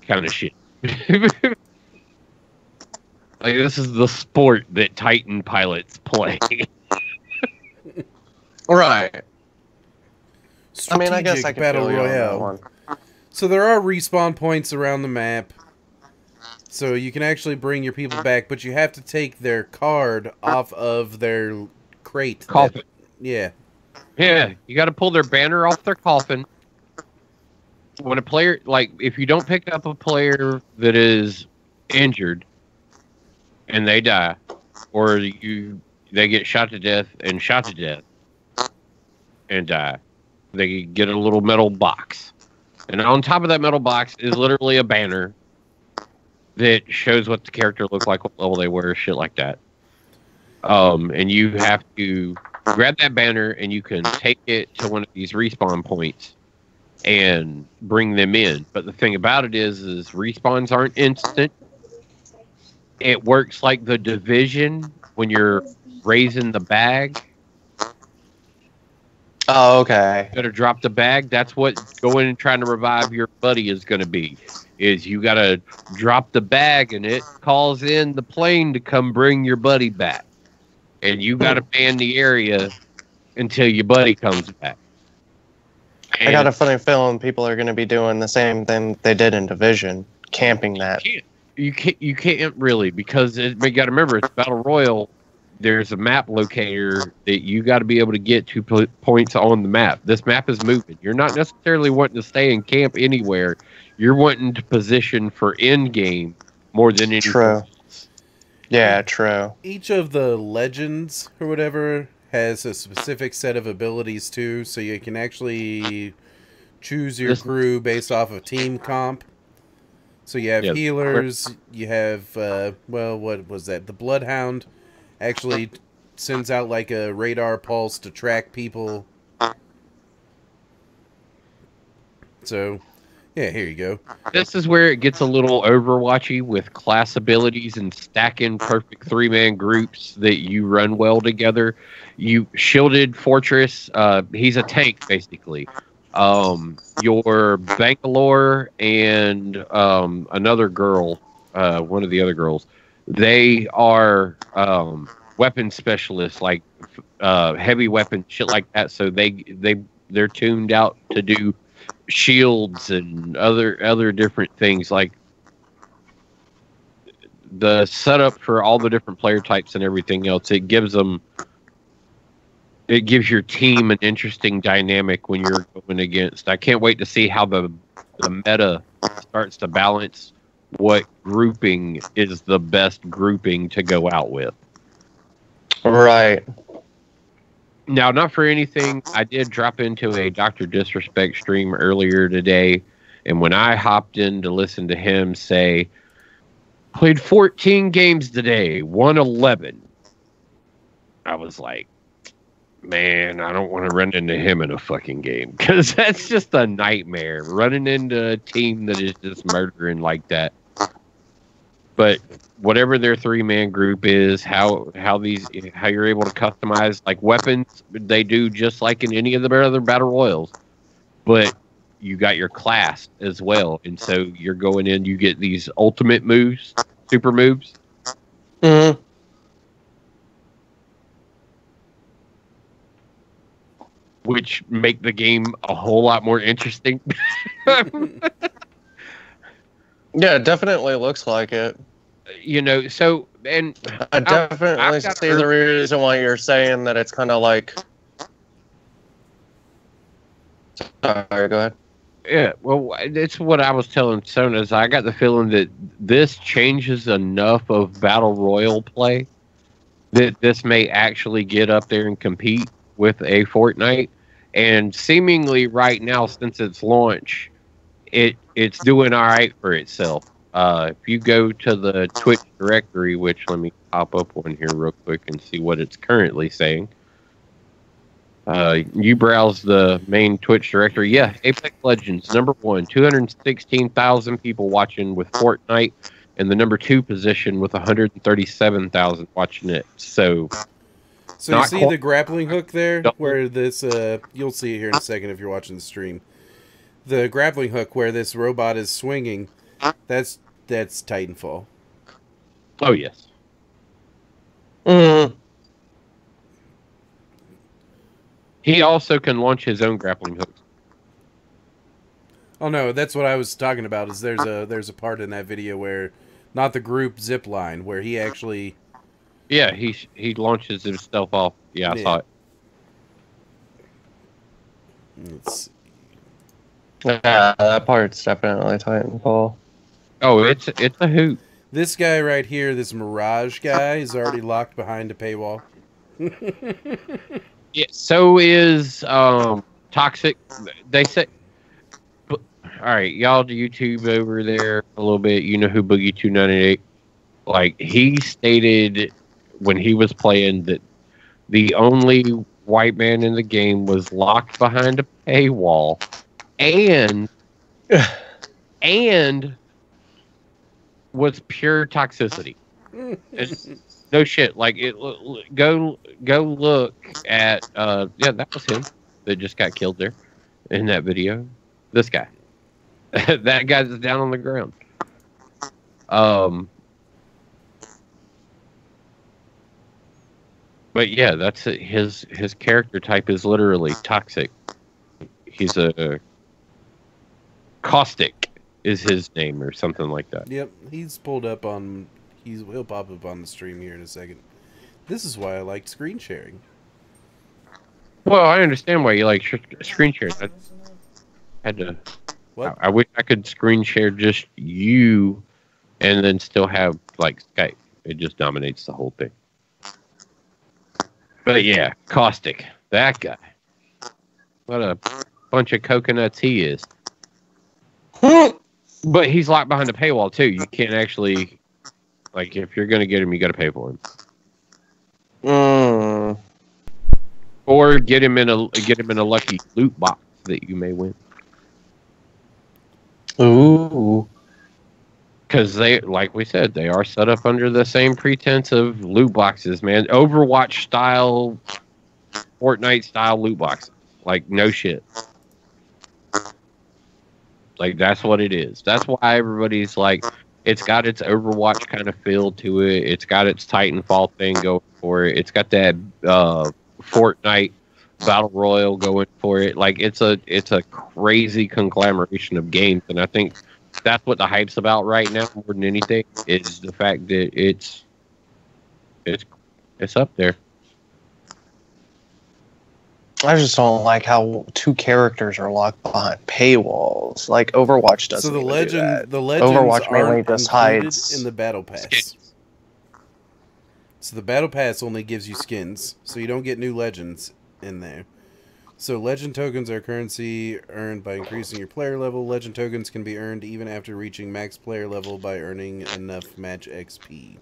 kind of shit. Like, this is the sport that Titan pilots play. Right. I mean, I guess I could battle feel you on that royale. one. So there are respawn points around the map. So you can actually bring your people back, but you have to take their card off of their crate. Coffin. Yeah, you got to pull their banner off their coffin. When a player, if you don't pick up a player that is injured and they die, or they get shot to death and die, they get a little metal box. And on top of that metal box is literally a banner that shows what the character looks like, what level they were, shit like that. And you have to grab that banner and you can take it to one of these respawn points and bring them in. But the thing about it is respawns aren't instant. It works like the Division when you're raising the bag. Oh, okay. You gotta drop the bag. That's what going and trying to revive your buddy is gonna be. Is you gotta drop the bag and it calls in the plane to come bring your buddy back. And you gotta man the area until your buddy comes back. And I got a funny feeling people are going to be doing the same thing they did in Division, camping that. You can't really, because you got to remember, it's Battle Royale. There's a map locator that you got to be able to get to points on the map. This map is moving. You're not necessarily wanting to stay in camp anywhere. You're wanting to position for end game more than anything. True. Yeah, true. Each of the legends or whatever has a specific set of abilities too, so you can actually choose your crew based off of team comp. So you have healers, you have, what was that? The Bloodhound actually sends out like a radar pulse to track people. So, yeah, here you go. This is where it gets a little Overwatchy with class abilities and stacking perfect 3-man groups that you run well together. You Shielded Fortress, he's a tank basically. Your Bangalore and another girl, one of the other girls, they are weapon specialists, like heavy weapon shit like that. So they're tuned out to do shields and other different things. Like the setup for all the different player types and everything else, it gives your team an interesting dynamic when you're going against. I can't wait to see how the meta starts to balance what grouping is the best grouping to go out with. Right. Now, not for anything, I did drop into a Dr. Disrespect stream earlier today, and when I hopped in to listen to him say, played 14 games today, won 11, I was like, man, I don't want to run into him in a fucking game, because that's just a nightmare, running into a team that is just murdering like that. But whatever their 3-man group is, how you're able to customize like weapons, they do just like in any of the other battle royals. But you got your class as well, and so you're going in. You get these ultimate moves, super moves. Mm-hmm. Which make the game a whole lot more interesting. Yeah, it definitely looks like it. You know, so, and I definitely see the reason why you're saying that it's kind of like... Sorry, go ahead. Yeah, well, it's what I was telling Sona, is I got the feeling that this changes enough of Battle Royale play that this may actually get up there and compete with a Fortnite. And seemingly right now, since its launch, it's doing all right for itself. If you go to the Twitch directory, which let me pop up one here real quick and see what it's currently saying. You browse the main Twitch directory. Yeah, Apex Legends, number 1, 216,000 people watching with Fortnite, and the number 2 position with 137,000 watching it. So you see the grappling hook there, where this, you'll see it here in a second if you're watching the stream. The grappling hook where this robot is swinging, that's Titanfall. Oh, yes. Mm-hmm. He also can launch his own grappling hooks. Oh no, that's what I was talking about. Is there's a part in that video where, not the group zipline, where he actually... Yeah, he launches himself off. Yeah, I saw it. Let's see. Yeah, that part's definitely Titanfall. Oh, it's a hoot. This guy right here, this Mirage guy, is already locked behind a paywall. Yeah, so is Toxic. They say, all right, y'all do YouTube over there a little bit. You know who Boogie 298? Like, he stated when he was playing that the only white man in the game was locked behind a paywall, and was pure toxicity. No shit. Like, go look at yeah, that was him that just got killed there in that video. This guy. That guy's down on the ground. But yeah, that's it. His character type is literally toxic. He's a caustic is his name or something like that. Yep, he's pulled up on. He'll pop up on the stream here in a second. This is why I like screen sharing. Well, I understand why you like screen sharing. I had to. What? I wish I could screen share just you, and then still have like Skype. It just dominates the whole thing. But yeah, caustic. That guy. What a bunch of coconuts he is. But he's locked behind a paywall too. You can't actually, like, if you're gonna get him, you got to pay for him. Or get him in a lucky loot box that you may win. Ooh. Because they, like we said, they are set up under the same pretense of loot boxes, man. Overwatch style, Fortnite style loot boxes. Like, no shit. Like, that's what it is. That's why everybody's like, it's got its Overwatch kind of feel to it. It's got its Titanfall thing going for it. It's got that Fortnite Battle Royale going for it. Like, it's a crazy conglomeration of games, and I think that's what the hype's about right now more than anything, is the fact that it's up there. I just don't like how two characters are locked behind paywalls. Like Overwatch doesn't. So the even do that. the legends Overwatch mainly aren't just included hides in the battle pass. So the battle pass only gives you skins, so you don't get new legends in there. So legend tokens are currency earned by increasing your player level. Legend tokens can be earned even after reaching max player level by earning enough match XP.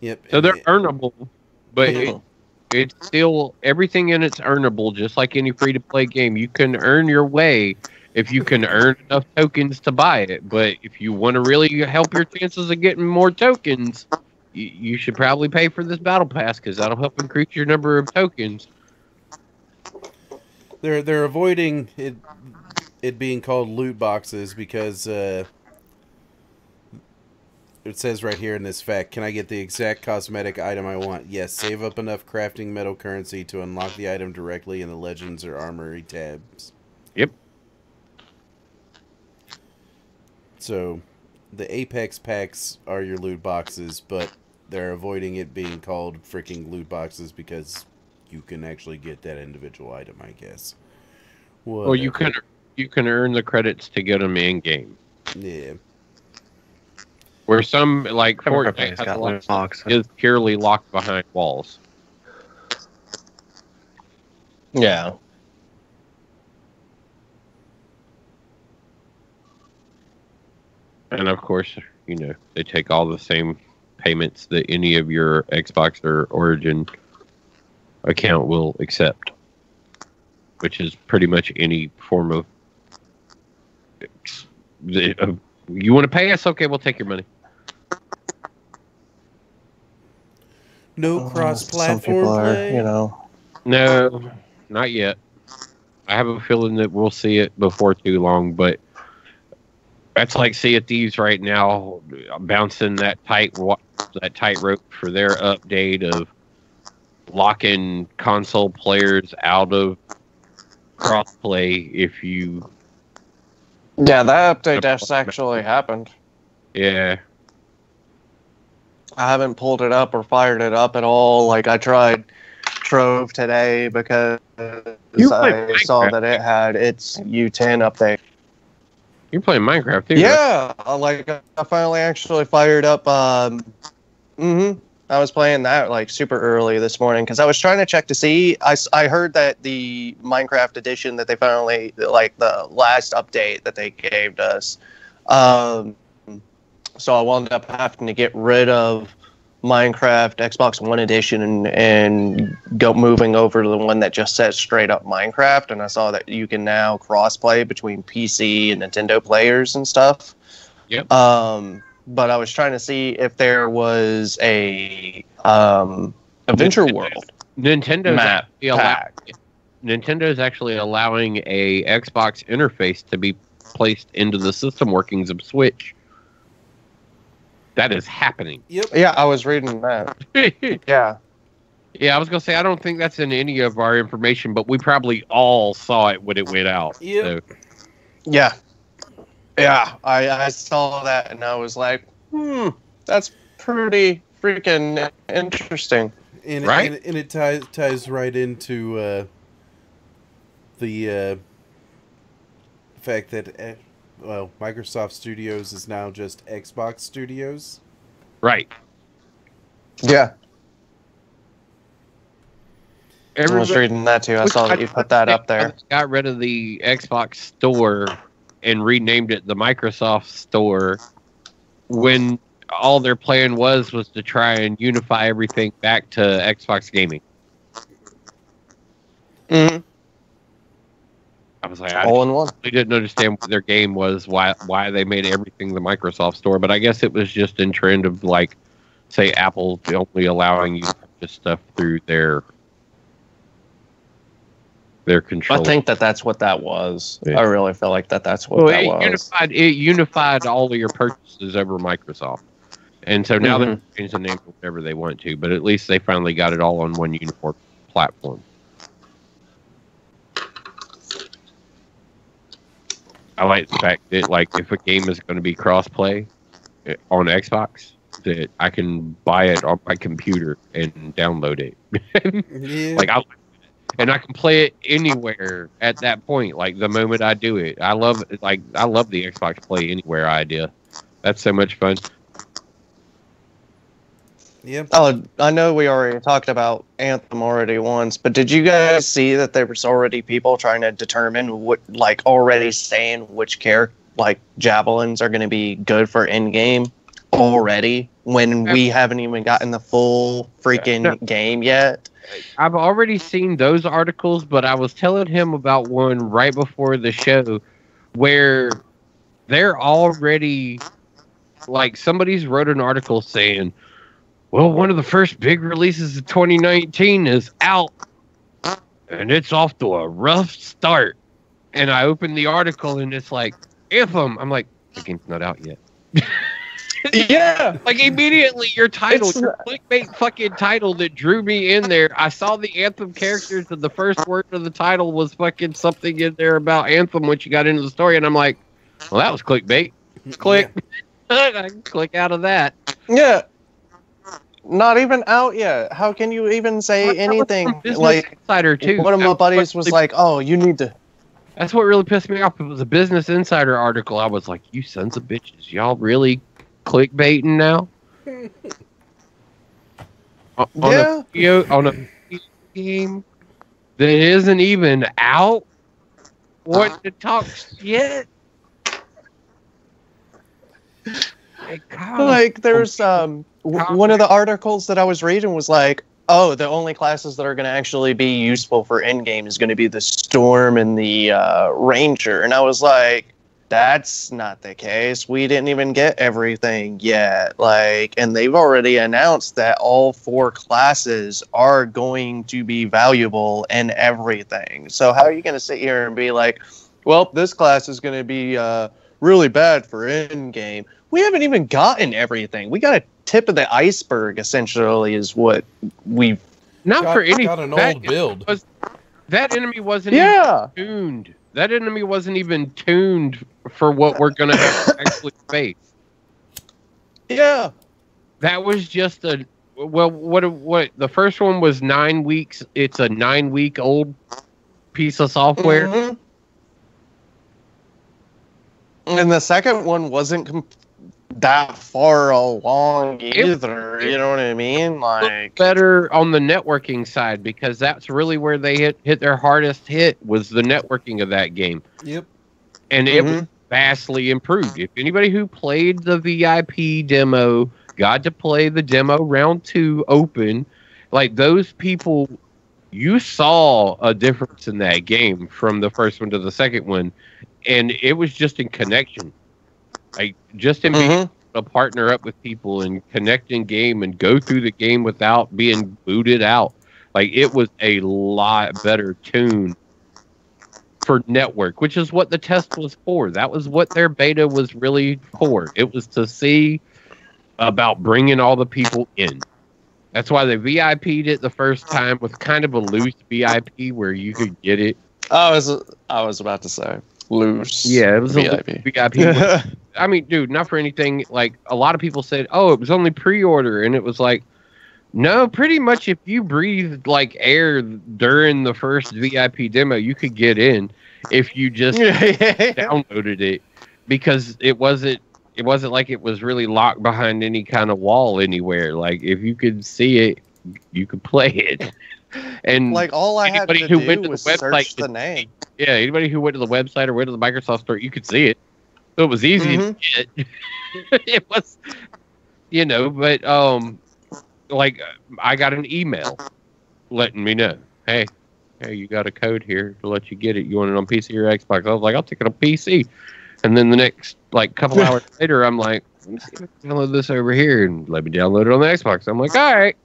Yep. So they're earnable, but it's still, everything in it's earnable, just like any free-to-play game. You can earn your way if you can earn enough tokens to buy it. But if you want to really help your chances of getting more tokens, you should probably pay for this battle pass, because that'll help increase your number of tokens. They're avoiding it being called loot boxes because it says right here in this fact, can I get the exact cosmetic item I want? Yes, save up enough crafting metal currency to unlock the item directly in the Legends or Armory tabs. Yep. So, the Apex packs are your loot boxes, but they're avoiding it being called freaking loot boxes because you can actually get that individual item, I guess. Whatever. Well, you can earn the credits to get them in game. Yeah. Where some, like Fortnite Fortnite, got loot boxes. is purely locked behind walls. Yeah. And of course, you know, they take all the same payments that any of your Xbox or Origin account will accept, which is pretty much any form of you want to pay us? Okay, we'll take your money. No cross-platform Some people are, play? you know. No, not yet. I have a feeling that we'll see it before too long, but that's like Sea of Thieves right now, bouncing that tightrope for their update of locking console players out of crossplay if you. Yeah, that update just actually happened. Yeah. I haven't pulled it up or fired it up at all. Like, I tried Trove today because I saw that it had its U10 update. You're playing Minecraft too, right? Yeah, like, I finally actually fired up. I was playing that like super early this morning because I was trying to check to see. I heard that the Minecraft edition that they finally, like the last update that they gave us. So I wound up having to get rid of Minecraft Xbox One edition and go moving over to the one that just says straight up Minecraft. And I saw that you can now crossplay between PC and Nintendo players and stuff. Yep. But I was trying to see if there was a Adventure World Nintendo's map actually pack. Nintendo's actually allowing a Xbox interface to be placed into the system workings of Switch. That is happening. Yep. Yeah, I was reading that. Yeah. Yeah, I was gonna say I don't think that's in any of our information, but we probably all saw it when it went out. Yep. So. Yeah. Yeah, I saw that and I was like, that's pretty freaking interesting. And, right? And it ties right into the fact that, Microsoft Studios is now just Xbox Studios. Right. Yeah. Everybody, I was reading that too. I saw that you put that up there. Got rid of the Xbox Store and renamed it the Microsoft Store when all their plan was to try and unify everything back to Xbox gaming. Mm-hmm. I was like, All in one. I didn't understand what their game was, why they made everything the Microsoft Store, but I guess it was just in trend of, like, say, Apple only allowing you to purchase stuff through their control. I think that's what that was. Yeah. I really feel like that's what that was. It unified all of your purchases over Microsoft. And so now they can change the name to whatever they want to, but at least they finally got it all on one uniform platform. I like the fact that, like, if a game is going to be cross-play on Xbox, that I can buy it on my computer and download it. Yeah. Like I can play it anywhere at that point. Like the moment I do it, I love the Xbox Play Anywhere idea. That's so much fun. Yep. Oh, I know we already talked about Anthem already once, but did you guys see that there was already people trying to determine what, like, already saying which javelins are going to be good for in-game already when we haven't even gotten the full freaking game yet? I've already seen those articles, but I was telling him about one right before the show where they're already, like, somebody's wrote an article saying, well, one of the first big releases of 2019 is out, and it's off to a rough start. And I opened the article, and it's like, Anthem. I'm like, the game's not out yet. Yeah. Like, immediately, your clickbait fucking title that drew me in there, I saw the Anthem characters, and the first word of the title was fucking something in there about Anthem when you got into the story, and I'm like, well, that was clickbait. Click. Yeah. I can click out of that. Yeah. Not even out yet. How can you even say anything? Like, Insider too. One of my buddies was like, "Oh, you need to." That's what really pissed me off. It was a Business Insider article. I was like, "You sons of bitches, y'all really clickbaiting now?" On a game that isn't even out. What to talk shit? Like, there's one of the articles that I was reading was like, oh, the only classes that are going to actually be useful for in-game is going to be the Storm and the Ranger. And I was like, that's not the case. We didn't even get everything yet. Like, and they've already announced that all 4 classes are going to be valuable and everything. So how are you going to sit here and be like, well, this class is going to be really bad for in-game? We haven't even gotten everything. We got a tip of the iceberg, essentially, is what we've... Got an old build. That enemy wasn't even tuned. That enemy wasn't even tuned for what we're going to have to actually face. Yeah. That was just a... Well, what the first one was 9 weeks. It's a 9-week-old piece of software. Mm-hmm. And the second one wasn't that far along either. You know what I mean? Like, better on the networking side, because that's really where they hit their hardest hit, was the networking of that game. Yep. And it was vastly improved. If anybody who played the VIP demo got to play the demo round 2 open, like, those people, you saw a difference in that game from the first one to the second one. And it was just in connection. Like, just in being able to partner up with people and connect in game and go through the game without being booted out. Like, it was a lot better tuned for network, which is what the test was for. That was what their beta was really for. It was to see about bringing all the people in. That's why they VIP'd it the first time with kind of a loose VIP where you could get it. I was about to say loose. Yeah, it was VIP. a VIP. I mean, dude, not for anything. Like, a lot of people said, oh, it was only pre-order. And it was like, no, pretty much if you breathed like air during the first VIP demo, you could get in if you just downloaded it, because it wasn't like it was really locked behind any kind of wall anywhere. Like, if you could see it, you could play it. And like, all I had to do was search the name. Yeah, anybody who went to the website or went to the Microsoft store, you could see it. So it was easy to get. It was, but like, I got an email letting me know, hey, you got a code here to let you get it. You want it on PC or Xbox? I was like, I'll take it on PC. And then the next, like, couple hours later, I'm like, let me see if I can download this over here, and let me download it on the Xbox. I'm like, all right.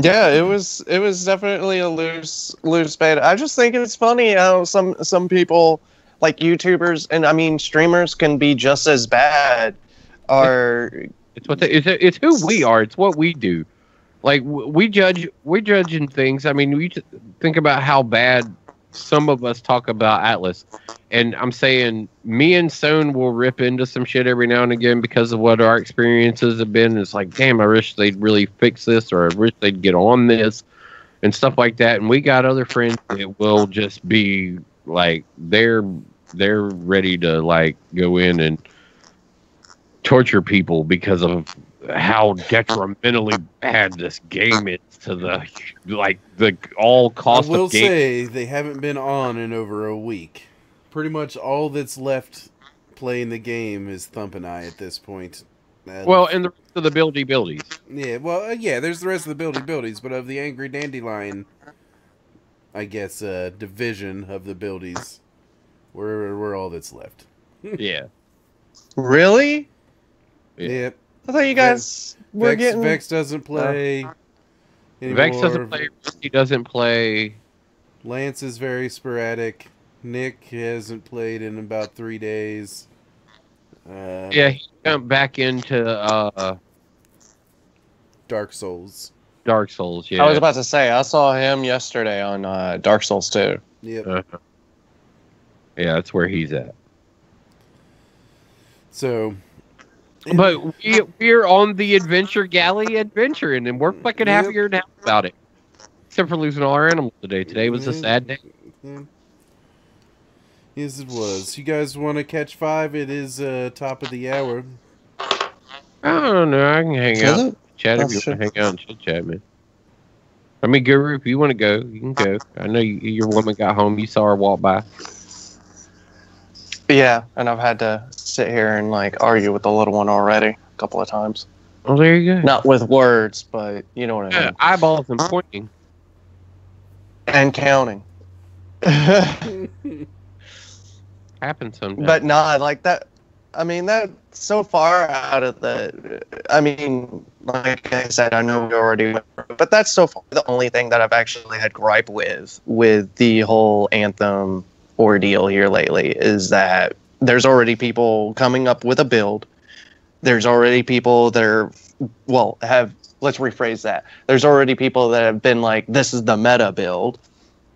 Yeah, it was definitely a loose beta. I just think it's funny how some people, like YouTubers and I mean streamers, can be just as bad. It's who we are. It's what we do. Like, we judging things. I mean, we think about how bad some of us talk about Atlas, and I'm saying me and Stone will rip into some shit every now and again because of what our experiences have been. It's like, damn, I wish they'd really fix this, or I wish they'd get on this, and stuff like that. And we got other friends that will just be like, they're ready to like go in and torture people because of how detrimentally bad this game is to the all cost I will of game. say they haven't been on in over a week. Pretty much all that's left playing the game is Thump and I at this point. Well, and the rest of the buildies. Yeah, well, yeah, there's the rest of the buildies, but of the Angry Dandelion, I guess, division of the buildies, we're all that's left. Yeah. Really? Yeah. I thought you guys were getting... Vex doesn't play anymore. Vex doesn't play. Rusty doesn't play. Lance is very sporadic. Nick hasn't played in about 3 days. Yeah, he jumped back into Dark Souls. Dark Souls, yeah. I was about to say, I saw him yesterday on Dark Souls 2. Yep. Yeah, that's where he's at. So... But we're on the adventure galley adventuring, and we're fucking happier now about it. Except for losing all our animals today. Today was a sad day. Yes, it was. You guys want to catch 5? It is top of the hour. I don't know. I can hang out. Chat if you want to hang out and chit chat, man. I mean, Guru, if you want to go, you can go. I know your woman got home. You saw her walk by. Yeah, and I've had to sit here and like argue with the little one already a couple of times. Oh, there you go. Not with words, but you know what I mean. Eyeballs and pointing. And counting. Happens sometimes. But not like that. I mean, that's so far out of the... I mean, like I said, I know we already... But that's so far the only thing that I've actually had gripe with the whole Anthem ordeal here lately, is that there's already people coming up with a build. There's already people that are... Well, let's rephrase that. There's already people that have been like, this is the meta build.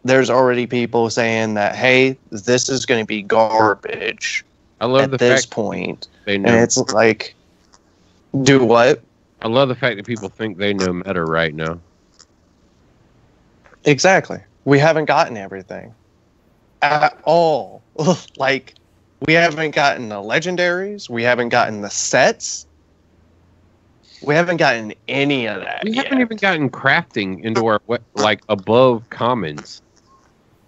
There's already people saying that, hey, this is going to be garbage. I love at this point. They know. And it's like, do what? I love the fact that people think they know meta right now. Exactly. We haven't gotten everything at all. Like, we haven't gotten the legendaries. We haven't gotten the sets. We haven't gotten any of that. We haven't even gotten crafting into our like above commons.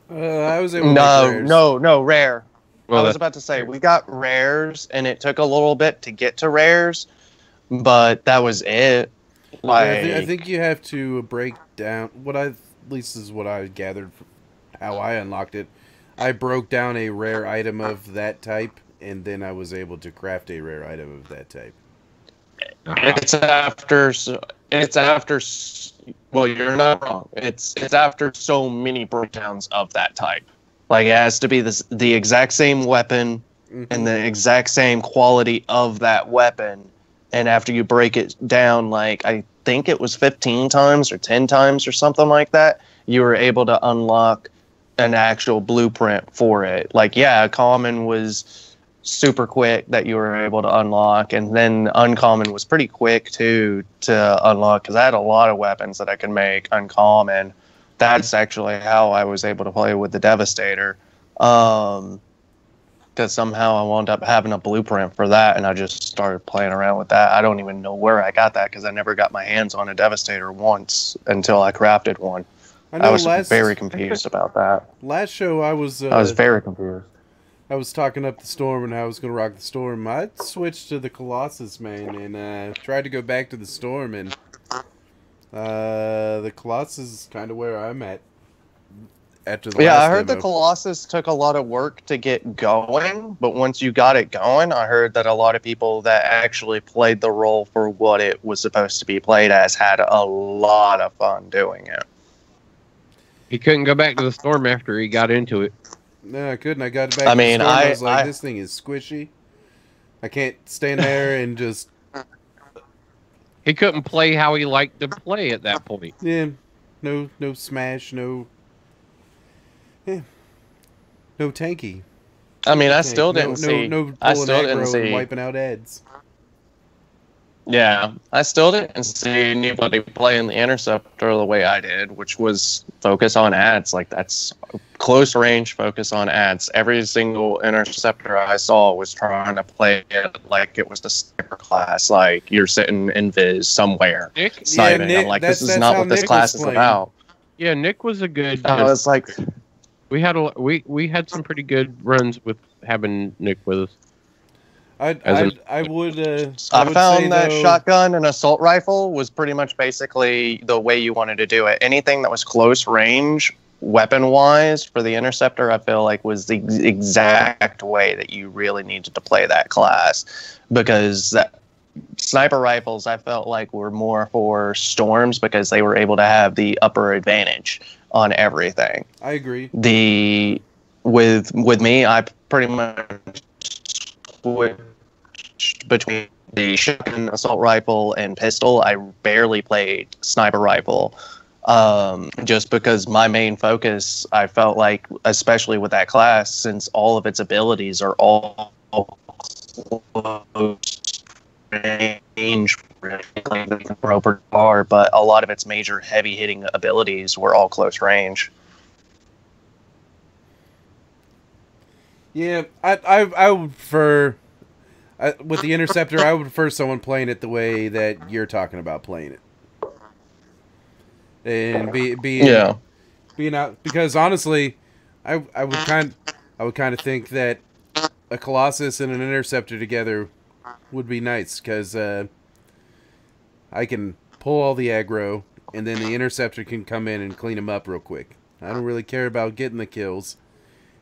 I was able to No, rare. Well, I was about to say, we got rares, and it took a little bit to get to rares, but that was it. Like, I think you have to break down at least is what I gathered from how I unlocked it. I broke down a rare item of that type, and then I was able to craft a rare item of that type. It's after. Well, you're not wrong. It's after so many breakdowns of that type. Like, it has to be the exact same weapon and the exact same quality of that weapon. And after you break it down, like, I think it was 15 times or 10 times or something like that, you were able to unlock an actual blueprint for it. Like, yeah, common was super quick that you were able to unlock, and then uncommon was pretty quick too to unlock, because I had a lot of weapons that I could make uncommon. That's actually how I was able to play with the Devastator, because somehow I wound up having a blueprint for that, and I just started playing around with that. I don't even know where I got that, because I never got my hands on a Devastator once until I crafted one. I was very confused about that. Last show I was very confused. I was talking up the Storm and how I was going to rock the Storm. I switched to the Colossus, man, and tried to go back to the Storm, and the Colossus is kind of where I'm at after the last I heard demo. the Colossus took a lot of work to get going, but once you got it going, I heard that a lot of people that actually played the role for what it was supposed to be played as had a lot of fun doing it. He couldn't go back to the Storm after he got into it. No, I couldn't. I got back to the Storm. I was like, this thing is squishy. I can't stand there and just... He couldn't play how he liked to play at that point. Yeah. No smash, no... Yeah. No tanky. I mean, I Tank. still didn't see. No pulling I still didn't aggro and see. wiping out ads. Yeah, I still didn't see anybody playing the interceptor the way I did, which was focus on ads. Like, that's close range focus on ads. Every single interceptor I saw was trying to play it like it was the sniper class. Like, you're sitting in Viz somewhere sniping. Nick, I'm like, that's- this is that's not how what this Nick class was is playing. about. Yeah, Nick was a good. I was like, we had some pretty good runs with having Nick with us. I would I say, found that though, shotgun and assault rifle was pretty much basically the way you wanted to do it. Anything that was close range, weapon wise, for the interceptor, I feel like was the exact way that you really needed to play that class. Because sniper rifles, I felt like, were more for storms because they were able to have the upper advantage on everything. I agree. With me, I pretty much switched between the shotgun, assault rifle, and pistol. I barely played sniper rifle, just because my main focus, I felt like, especially with that class, since all of its abilities are all close range, but a lot of its major heavy hitting abilities were all close range. Yeah, I would prefer with the interceptor. I would prefer someone playing it the way that you're talking about playing it, and being out, because honestly, I would kind of think that a Colossus and an interceptor together would be nice, because I can pull all the aggro, and then the interceptor can come in and clean them up real quick. I don't really care about getting the kills.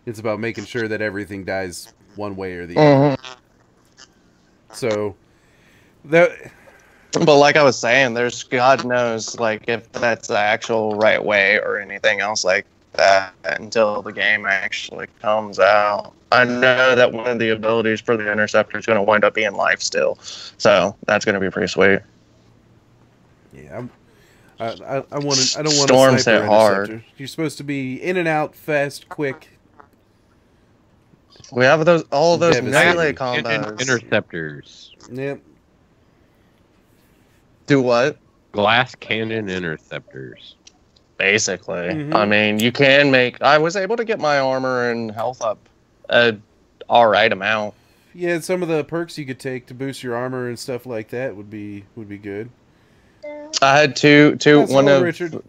It's about making sure that everything dies one way or the other. So, but like I was saying, there's God knows like if that's the actual right way or anything else like that until the game actually comes out. I know that one of the abilities for the interceptor is going to wind up being lifesteal, so that's going to be pretty sweet. Yeah, I don't want Storms a sniper hit hard. interceptor. You're supposed to be in and out, fast, quick. We have all those Devastating. melee combos. Interceptors. Yep. Do what? Glass cannon interceptors. Basically. Mhm. I mean, you can make... I was able to get my armor and health up a alright amount. Yeah, some of the perks you could take to boost your armor and stuff like that would be good. I had two That's one all, of... Richard.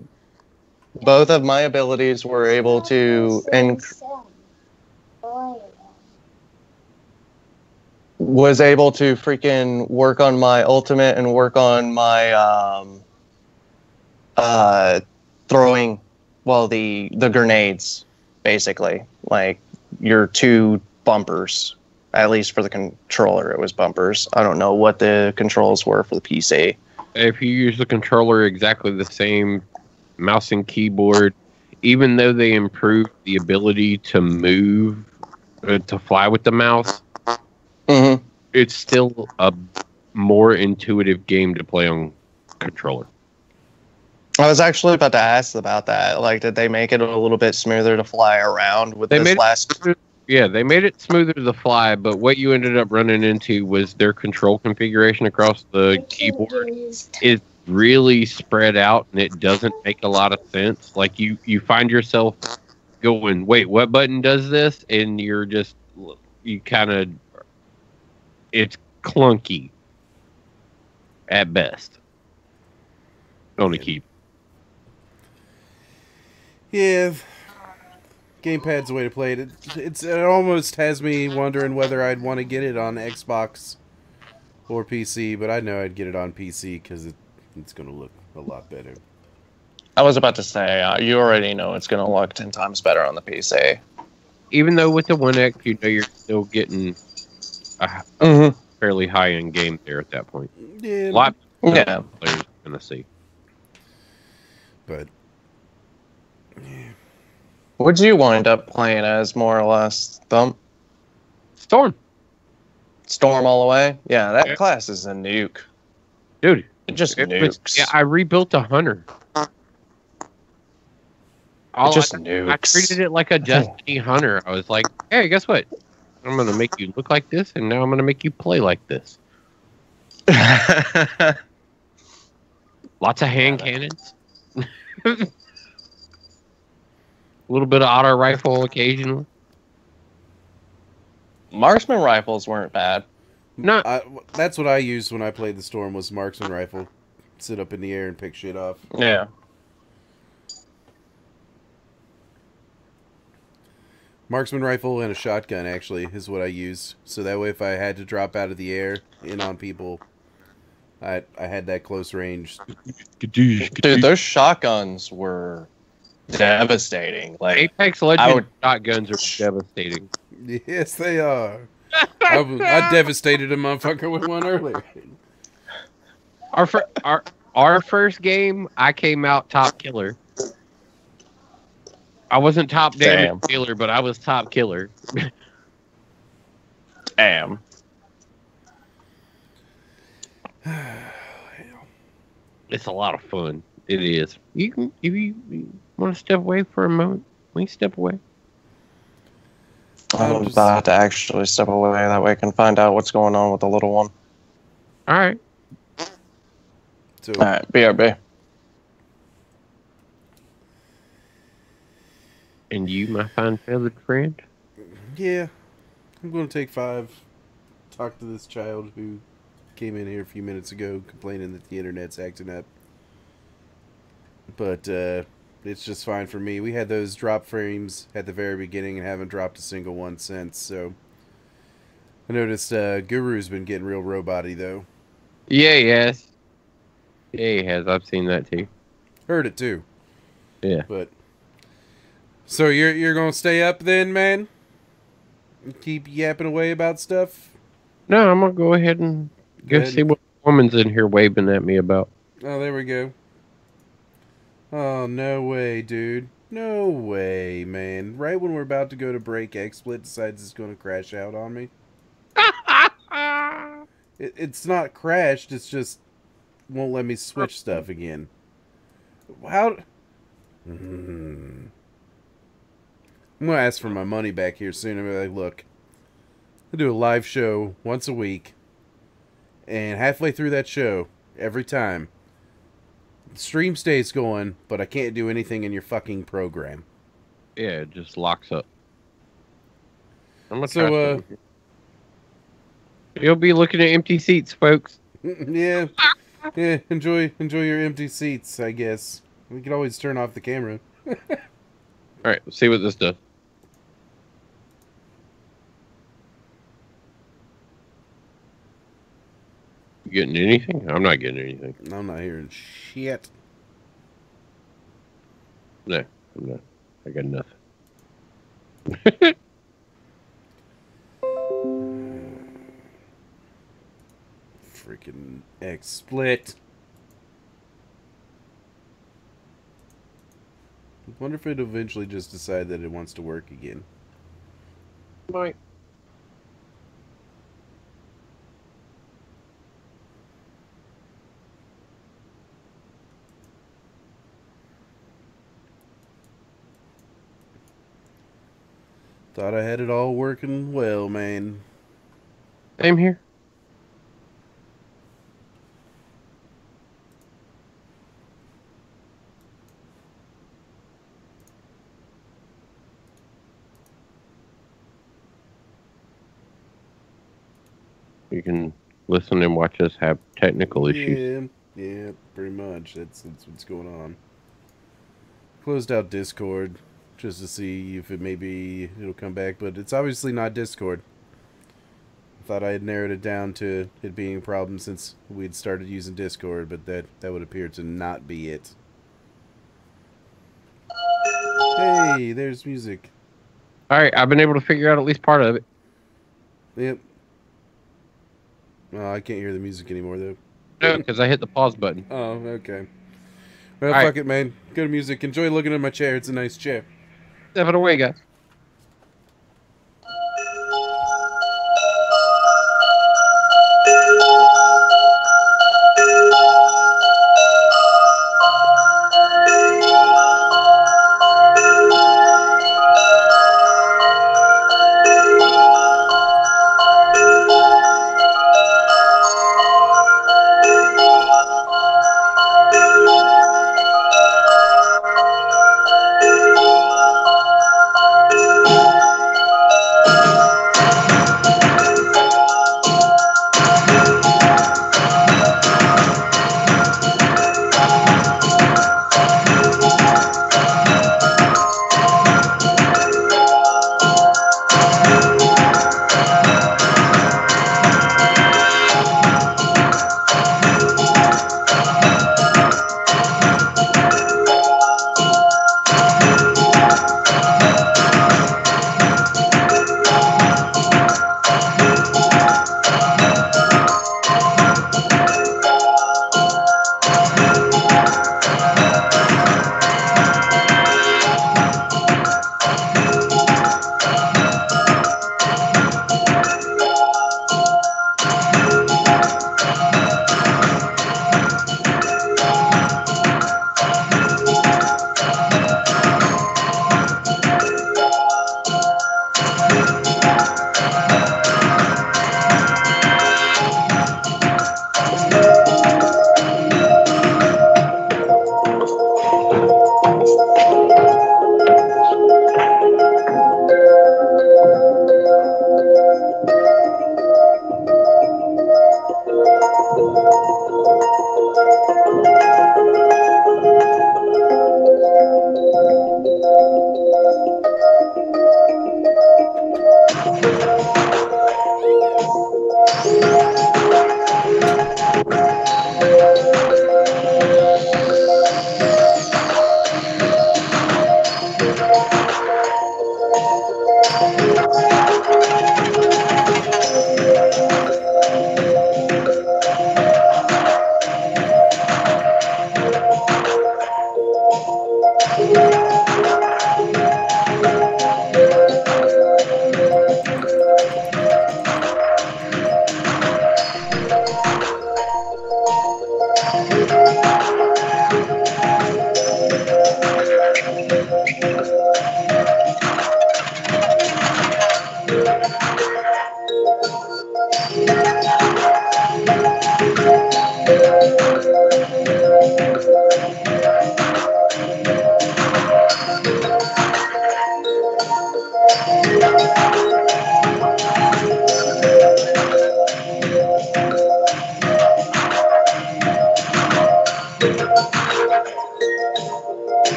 Both of my abilities were able to... was able to freaking work on my ultimate and work on my throwing, well, the grenades, basically. Like, your two bumpers. At least for the controller, it was bumpers. I don't know what the controls were for the PC. If you use the controller exactly the same mouse and keyboard, even though they improved the ability to move, to fly with the mouse, Mm-hmm. it's still a more intuitive game to play on controller. I was actually about to ask about that. Like, did they make it a little bit smoother to fly around with this last... Yeah, they made it smoother to fly, but what you ended up running into was their control configuration across the keyboard is really spread out, and it doesn't make a lot of sense. Like, you find yourself going, wait, what button does this? And you're just, you kind of, it's clunky at best on a keyboard. Yeah, gamepad's the way to play it. It almost has me wondering whether I'd want to get it on Xbox or PC, but I know I'd get it on PC because it's going to look a lot better. I was about to say, you already know it's going to look 10 times better on the PC. Even though with the One X, you know you're still getting a fairly high-end game there at that point. Yeah, A lot of Yeah. players are going to see. but Would you wind up playing as, more or less, Thump? Storm. Storm all the way? Yeah, that Yeah. class is a nuke. Dude, It just it nukes. was, yeah, I rebuilt a hunter. All just I nukes. treated it like a Destiny hunter. I was like, hey, guess what? I'm going to make you look like this, and now I'm going to make you play like this. Lots of hand cannons. A little bit of auto rifle occasionally. Marksman rifles weren't bad. No, That's what I used when I played the Storm, was marksman rifle. Sit up in the air and pick shit off. Yeah. Marksman rifle and a shotgun, actually, is what I used. So that way, if I had to drop out of the air in on people, I had that close range. Dude, those shotguns were devastating. Like Apex Legends shotguns are devastating. Yes, they are. I devastated a motherfucker with one earlier. Our first game, I came out top killer. I wasn't top damage killer, but I was top killer. Damn. It's a lot of fun. It is. You can, if you want to step away for a moment, we can step away. I'm about to actually step away. That way I can find out what's going on with the little one. All right. So, All right, BRB. And you, my fine feathered friend? yeah, I'm going to take 5. Talk to this child who came in here a few minutes ago complaining that the internet's acting up. But it's just fine for me. We had those drop frames at the very beginning and haven't dropped a single one since. So I noticed Guru's been getting real robot-y, though. Yeah, yes. Yeah, he has. I've seen that too. Heard it too. Yeah. But so you're gonna stay up then, man? And keep yapping away about stuff? No, I'm gonna go ahead and go see what woman's in here waving at me about. Oh, there we go. Oh, no way, dude. No way, man. Right when we're about to go to break, XSplit decides it's going to crash out on me. It's not crashed, it's just won't let me switch stuff again. How? I'm going to ask for my money back here soon. I'm like, look, I do a live show once a week, and halfway through that show, every time, the stream stays going, but I can't do anything in your fucking program. Yeah, it just locks up. I'm gonna So, you'll be looking at empty seats, folks. yeah, yeah. Enjoy your empty seats, I guess. We can always turn off the camera. All right, let's see what this does. You getting anything? I'm not getting anything. I'm not hearing shit. No, I'm not. I got nothing. Freaking XSplit. I wonder if it'll eventually just decide that it wants to work again. Might. Thought I had it all working well, man. Same here. You can listen and watch us have technical issues. Yeah, pretty much. That's what's going on. Closed out Discord just to see if it'll come back, but it's obviously not Discord. I thought I had narrowed it down to it being a problem since we'd started using Discord, but that would appear to not be it. Hey, there's music. All right, I've been able to figure out at least part of it. Yep. Oh, I can't hear the music anymore, though. No, because I hit the pause button. Oh, okay. Well, All fuck right. it, man. Good music. Enjoy looking at my chair. It's a nice chair. Step it away, guys.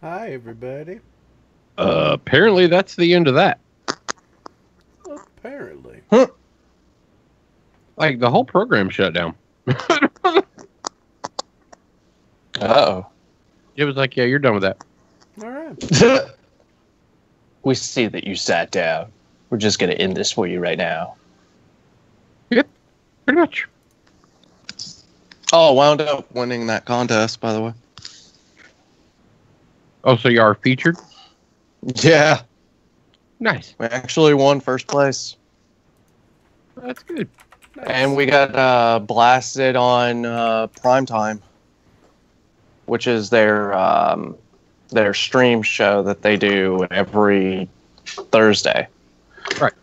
Hi, everybody. Apparently, that's the end of that. Apparently. Like, the whole program shut down. Uh-oh. It was like, yeah, you're done with that. All right. We see that you sat down. We're just going to end this for you right now. Yep, pretty much. Oh, I wound up winning that contest, by the way. Oh, so you are featured? Yeah. Nice. We actually won first place. That's good. Nice. And we got blasted on Primetime, which is their stream show that they do every Thursday. Right.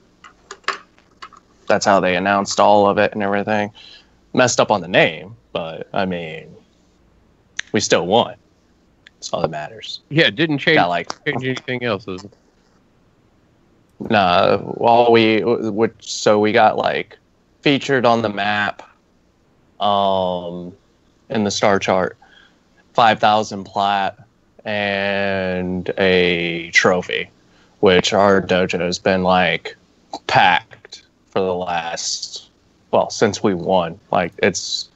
That's how they announced all of it and everything. Messed up on the name, but I mean, we still won. That's all that matters. Yeah, it didn't change, Got change anything else, is it? Nah, well, we got like featured on the map, in the star chart, 5,000 plat, and a trophy, which our dojo has been like packed for the last, well, since we won. Like, it's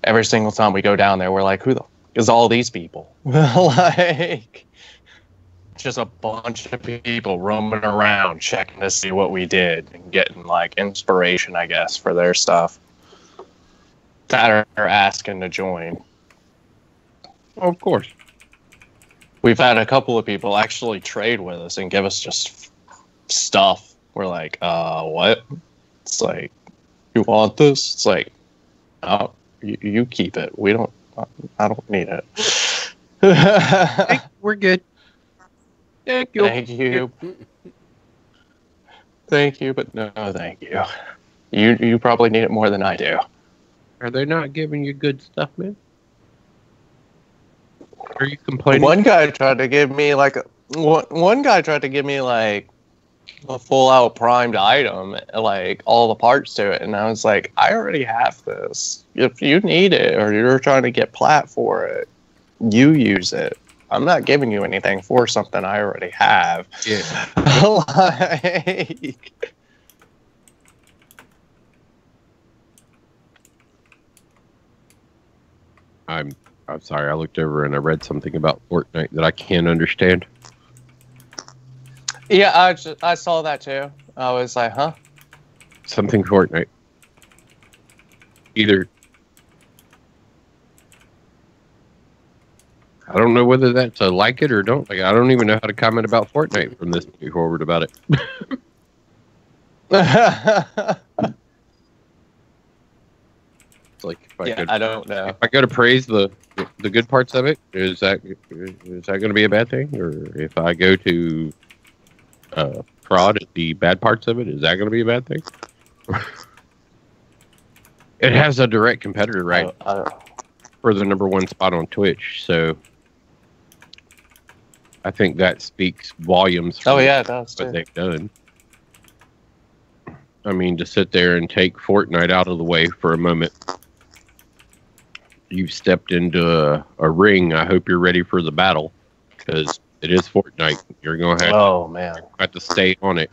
every single time we go down there, we're like, who the f- is all these people? Like, just a bunch of people roaming around checking to see what we did and getting like inspiration, I guess, for their stuff that are asking to join. Oh, of course. We've had a couple of people actually trade with us and give us just stuff. We're like, what? It's like, you want this? It's like, oh, you keep it. I don't need it. Hey, we're good. Thank you. Thank you. Thank you, but no thank you. You probably need it more than I do. Are they not giving you good stuff, man? Are you complaining? One guy tried to give me like a full out primed item, like all the parts to it, and I was like, I already have this. If you need it or you're trying to get plat for it, you use it. I'm not giving you anything for something I already have. Yeah. Like, I'm sorry. I looked over and I read something about Fortnite that I can't understand. yeah, I saw that too. I was like, huh? Something Fortnite. Either. I don't know whether that's a like it or don't like it. I don't even know how to comment about Fortnite from this point forward about it. It's like I don't know. if I go to praise the good parts of it, is that going to be a bad thing? Or if I go to prod at the bad parts of it, is that going to be a bad thing? It has a direct competitor, right, for the #1 spot on Twitch. So I think that speaks volumes for it does what too. they've done. I mean, to sit there and take Fortnite out of the way for a moment. You've stepped into a ring. I hope you're ready for the battle, because it is Fortnite. You're going to have to stay on it.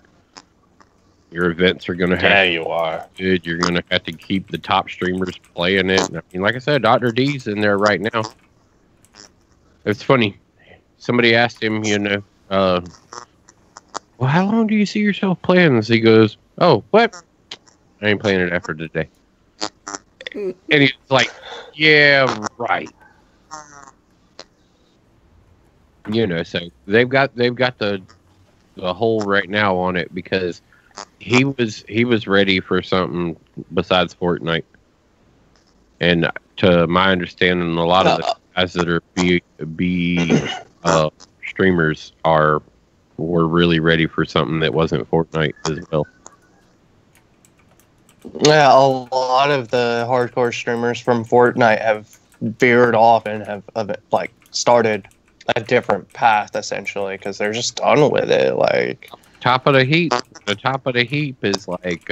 Your events are going to have Yeah, you are. good. You're going to have to keep the top streamers playing it. I mean, like I said, Dr. D's in there right now. It's funny. Somebody asked him, well, how long do you see yourself playing this? He goes, oh, what? I ain't playing it after today. And he's like, yeah, right. So they've got the hole right now on it because he was ready for something besides Fortnite. And to my understanding, a lot of the guys that are streamers were really ready for something that wasn't Fortnite as well. Yeah, a lot of the hardcore streamers from Fortnite have veered off and have started a different path essentially because they're just done with it. Like top of the heap. The top of the heap is like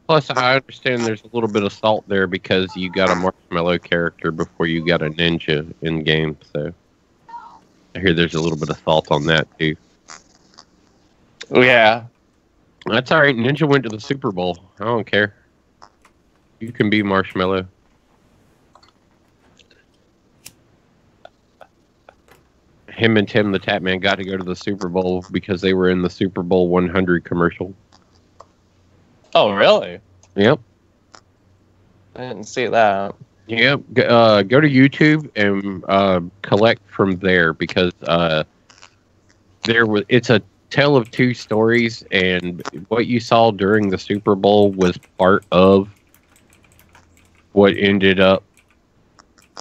plus I understand there's a little bit of salt there because you got a Marshmallow character before you got a ninja in game, so I hear there's a little bit of salt on that too. Yeah. That's alright, Ninja went to the Super Bowl. I don't care. You can be Marshmallow. Him and Tim the Tatman got to go to the Super Bowl because they were in the Super Bowl 100 commercial. Oh, really? Yep. I didn't see that. Yep. Go to YouTube and collect from there because it's a tale of two stories, and what you saw during the Super Bowl was part of what ended up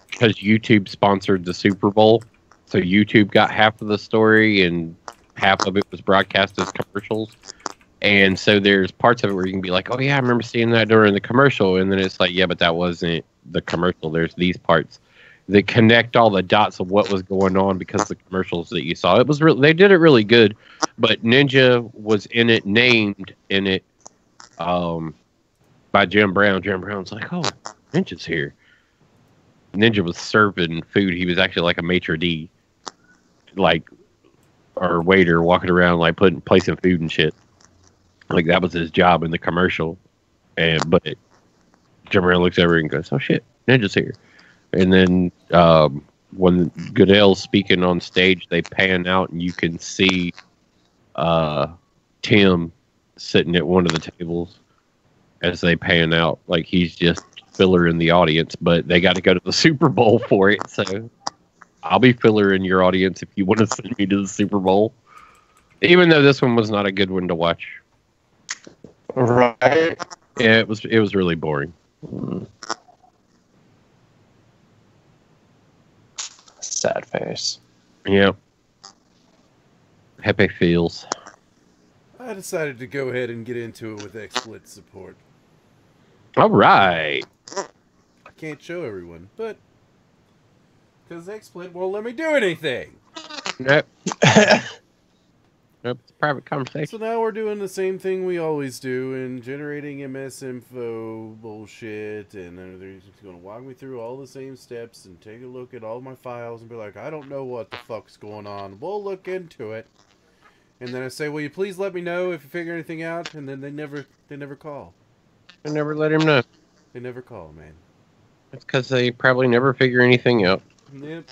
because YouTube sponsored the Super Bowl. So YouTube got half of the story and half of it was broadcast as commercials. And so there's parts of it where you can be like, oh yeah, I remember seeing that during the commercial. And then it's like, yeah, but that wasn't the commercial. There's these parts that connect all the dots of what was going on because the commercials that you saw. They did it really good, but Ninja was named in it by Jim Brown. Jim Brown's like, oh, Ninja's here. Ninja was serving food. He was actually like a maitre d', or waiter walking around like placing food and shit. Like that was his job in the commercial. But Jim Brown looks over and goes, oh shit, Ninja's here. And then when Goodell's speaking on stage, they pan out and you can see Tim sitting at one of the tables as they pan out. Like he's just filler in the audience, but they got to go to the Super Bowl for it. So I'll be filler in your audience if you want to send me to the Super Bowl. Even though this one was not a good one to watch. Right. Yeah, it was really boring. Sad face. Yeah. Happy feels. I decided to go ahead and get into it with XSplit support. All right. I can't show everyone, but because XSplit won't let me do anything. Nope. Nope, it's a private conversation. So now we're doing the same thing we always do and generating MS info bullshit, and they're just going to walk me through all the same steps and take a look at all my files and be like, I don't know what the fuck's going on. We'll look into it. And then I say, will you please let me know if you figure anything out? And then they never call. They never let him know. They never call, man. That's because they probably never figure anything out. Yep.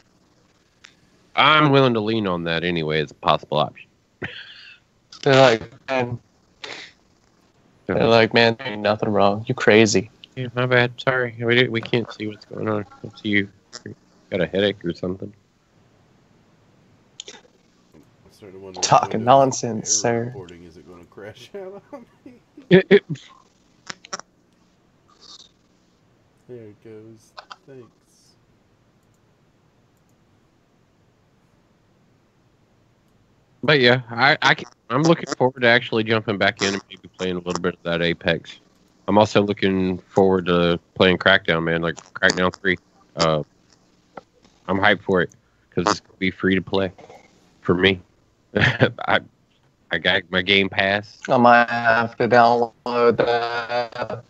I'm willing to lean on that anyway as a possible option. They're like, man, there ain't nothing wrong. You crazy. Yeah, my bad. Sorry. We can't see what's going on. It's you. Got a headache or something. Talking nonsense, sir. Recording, is it going to crash out on me? There it goes. Thanks. But yeah, I'm looking forward to actually jumping back in and maybe playing a little bit of that Apex. I'm also looking forward to playing Crackdown, man, like Crackdown 3. I'm hyped for it because it's going to be free to play for me. I got my Game Pass. I might have to download that.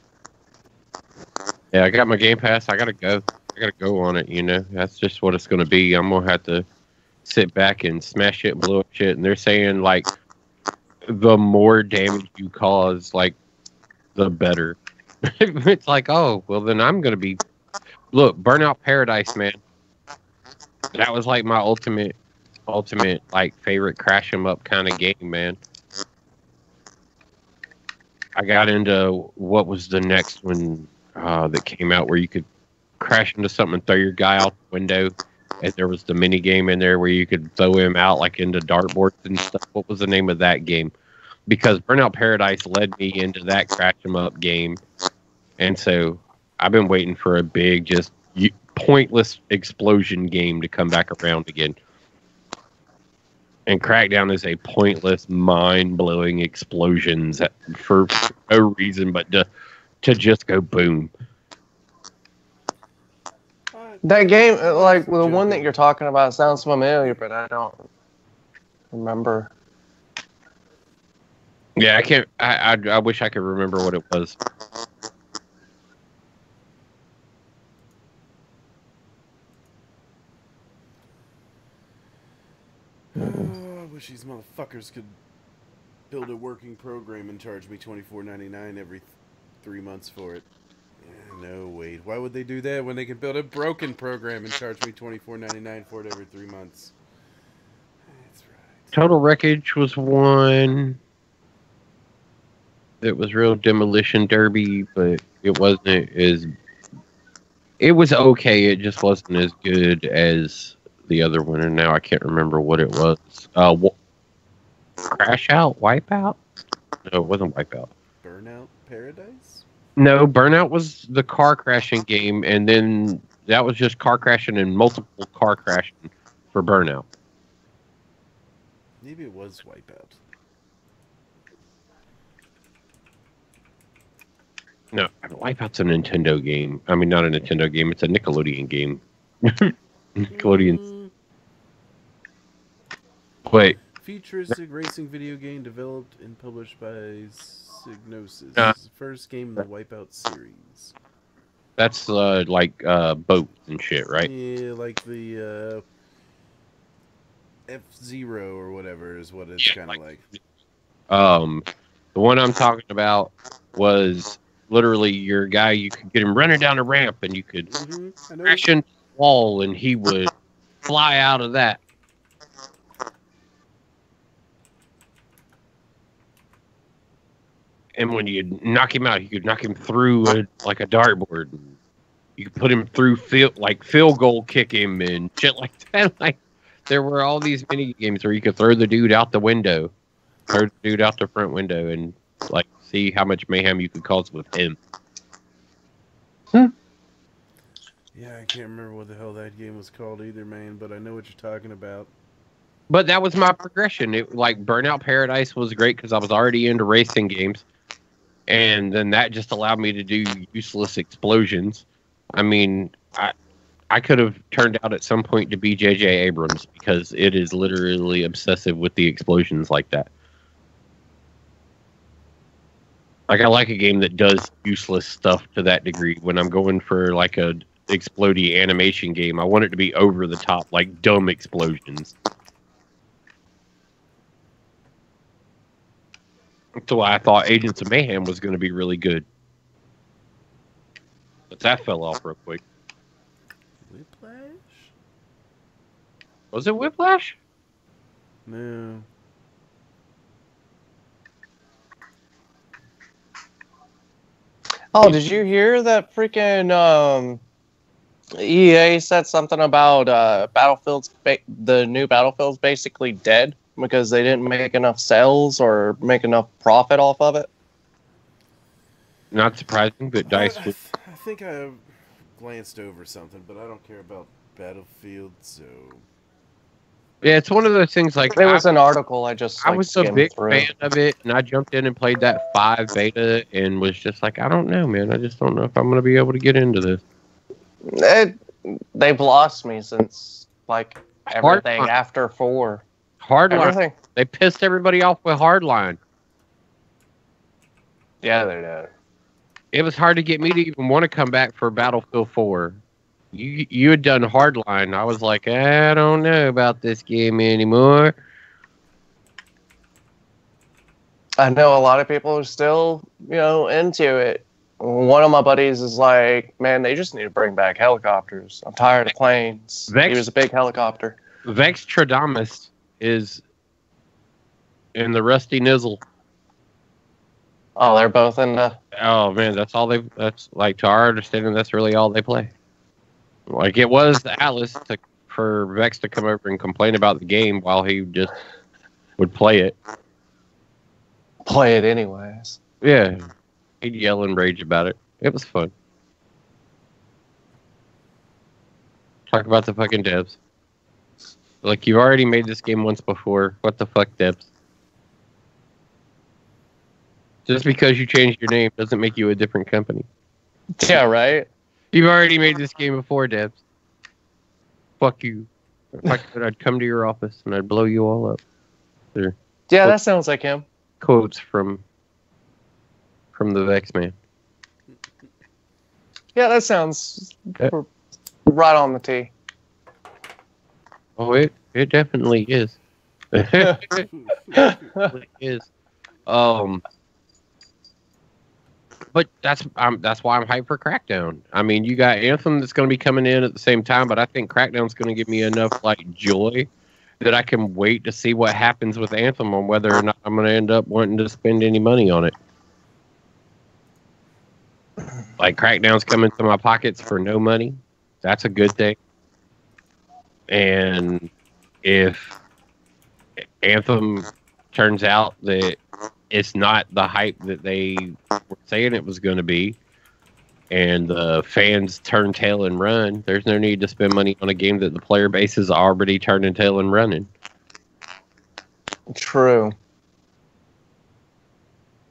Yeah, I got my Game Pass. I gotta go on it, you know. That's just what it's gonna be. I'm gonna have to sit back and smash shit and blow up shit. And they're saying like the more damage you cause, like the better. It's like, oh, well then I'm gonna be Burnout Paradise, man. That was like my ultimate like favorite crash 'em up kind of game, man. I got into what was the next one that came out where you could crash into something and throw your guy out the window, and there was the mini game in there where you could throw him out like into dartboards and stuff. What was the name of that game? Because Burnout Paradise led me into that crash 'em up game, and so I've been waiting for a big, just pointless explosion game to come back around again. And Crackdown is a pointless, mind-blowing explosions for no reason but to just go boom. That game, like the one that you're talking about, sounds familiar, but I don't remember. Yeah, I can't. I wish I could remember what it was. I wish these motherfuckers could build a working program and charge me $24.99 every 3 months for it. Yeah, no, wait. Why would they do that when they can build a broken program and charge me $24.99 for it every 3 months? That's right. Total Wreckage was one that was real demolition derby, but it wasn't as. It was okay. It just wasn't as good as the other one, and now I can't remember what it was. Crash Out? Wipeout? No, it wasn't Wipeout. Burnout Paradise? No, Burnout was the car crashing game, and then that was just car crashing and multiple car crashing for Burnout. Maybe it was Wipeout. No, Wipeout's a Nintendo game. I mean, not a Nintendo game. It's a Nickelodeon game. Nickelodeon. Wait. Futuristic racing video game developed and published by Psygnosis. It's the first game in the Wipeout series. That's like boats and shit, right? Yeah, like the F-Zero or whatever is what it's kind of like. The one I'm talking about was literally your guy. You could get him running down a ramp, and you could crash into the wall, and he would fly out of that. And when you knock him out, you could knock him through like a dartboard. You could put him through field goal kick him and shit like that. Like there were all these mini games where you could throw the dude out the window, throw the dude out the front window, and like see how much mayhem you could cause with him. Yeah, I can't remember what the hell that game was called either, man. But I know what you're talking about. But that was my progression. It like Burnout Paradise was great because I was already into racing games. And then that just allowed me to do useless explosions. I mean, I could have turned out at some point to be J.J. Abrams because it is literally obsessive with the explosions like that. Like, I like a game that does useless stuff to that degree. When I'm going for, like, a explodey animation game, I want it to be over the top, like dumb explosions. That's why I thought Agents of Mayhem was going to be really good. But that fell off real quick. Whiplash? Was it Whiplash? No. Oh, did you hear that freaking EA said something about the new Battlefield's basically dead because they didn't make enough sales or make enough profit off of it? Not surprising, but DICE I think I glanced over something, but I don't care about Battlefield, so... Yeah, it's one of those things like... There was an article I was a big fan of it, and I jumped in and played that 5 beta and was just like, I don't know, man. I just don't know if I'm going to be able to get into this. They've lost me since, like, everything after 4. Hardline. Everything. They pissed everybody off with Hardline. Yeah, they did. It was hard to get me to even want to come back for Battlefield 4. You had done Hardline. I was like, I don't know about this game anymore. I know a lot of people are still, into it. one of my buddies is like, man, they just need to bring back helicopters. I'm tired of planes. He was a big helicopter. Vextradamus is in the Rusty Nizzle. Oh, they're both in the... Oh, man, that's like, to our understanding, that's really all they play. Like, it was the Atlas for Vex to come over and complain about the game while he just would play it. Play it anyways. Yeah. He'd yell and rage about it. It was fun. Talk about the fucking devs. Like, you've already made this game once before. What the fuck, devs? Just because you changed your name doesn't make you a different company. Yeah, right? You've already made this game before, devs. Fuck you. If I could, I'd come to your office and I'd blow you all up. There. Yeah, that sounds like him. Quotes from the Vex Man. Yeah, that sounds right on the tee. Oh, it definitely is. It definitely is. But that's why I'm hyped for Crackdown. I mean, you got Anthem that's going to be coming in at the same time, but I think Crackdown's going to give me enough like joy that I can wait to see what happens with Anthem on whether or not I'm going to end up wanting to spend any money on it. Like, Crackdown's coming to my pockets for no money. That's a good thing. And if Anthem turns out that it's not the hype that they were saying it was going to be, and the fans turn tail and run, there's no need to spend money on a game that the player base is already turning tail and running. True.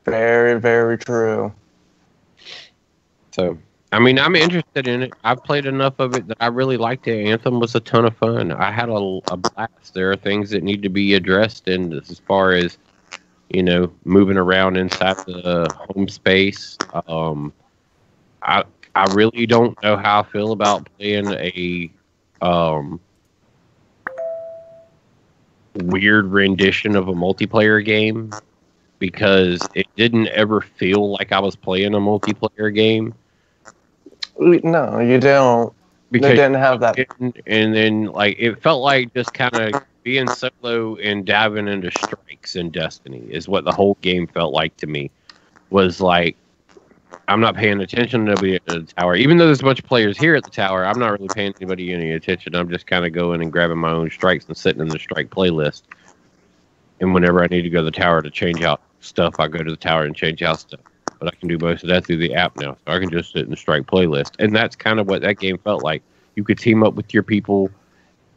Very, very true. So, I mean, I'm interested in it. I've played enough of it that I really liked it. Anthem was a ton of fun. I had a blast. There are things that need to be addressed, and as far as, you know, moving around inside the home space. I really don't know how I feel about playing a weird rendition of a multiplayer game, because it didn't ever feel like I was playing a multiplayer game. No, you don't. Because they didn't have that. And then, like, it felt like just kind of being solo and diving into strikes in Destiny is what the whole game felt like to me. Was like, I'm not paying attention to nobody at the tower. Even though there's a bunch of players here at the tower, I'm not really paying anybody any attention. I'm just kind of going and grabbing my own strikes and sitting in the strike playlist. And whenever I need to go to the tower to change out stuff, I go to the tower and change out stuff. But I can do most of that through the app now. So I can just sit in the strike playlist. And that's kind of what that game felt like. You could team up with your people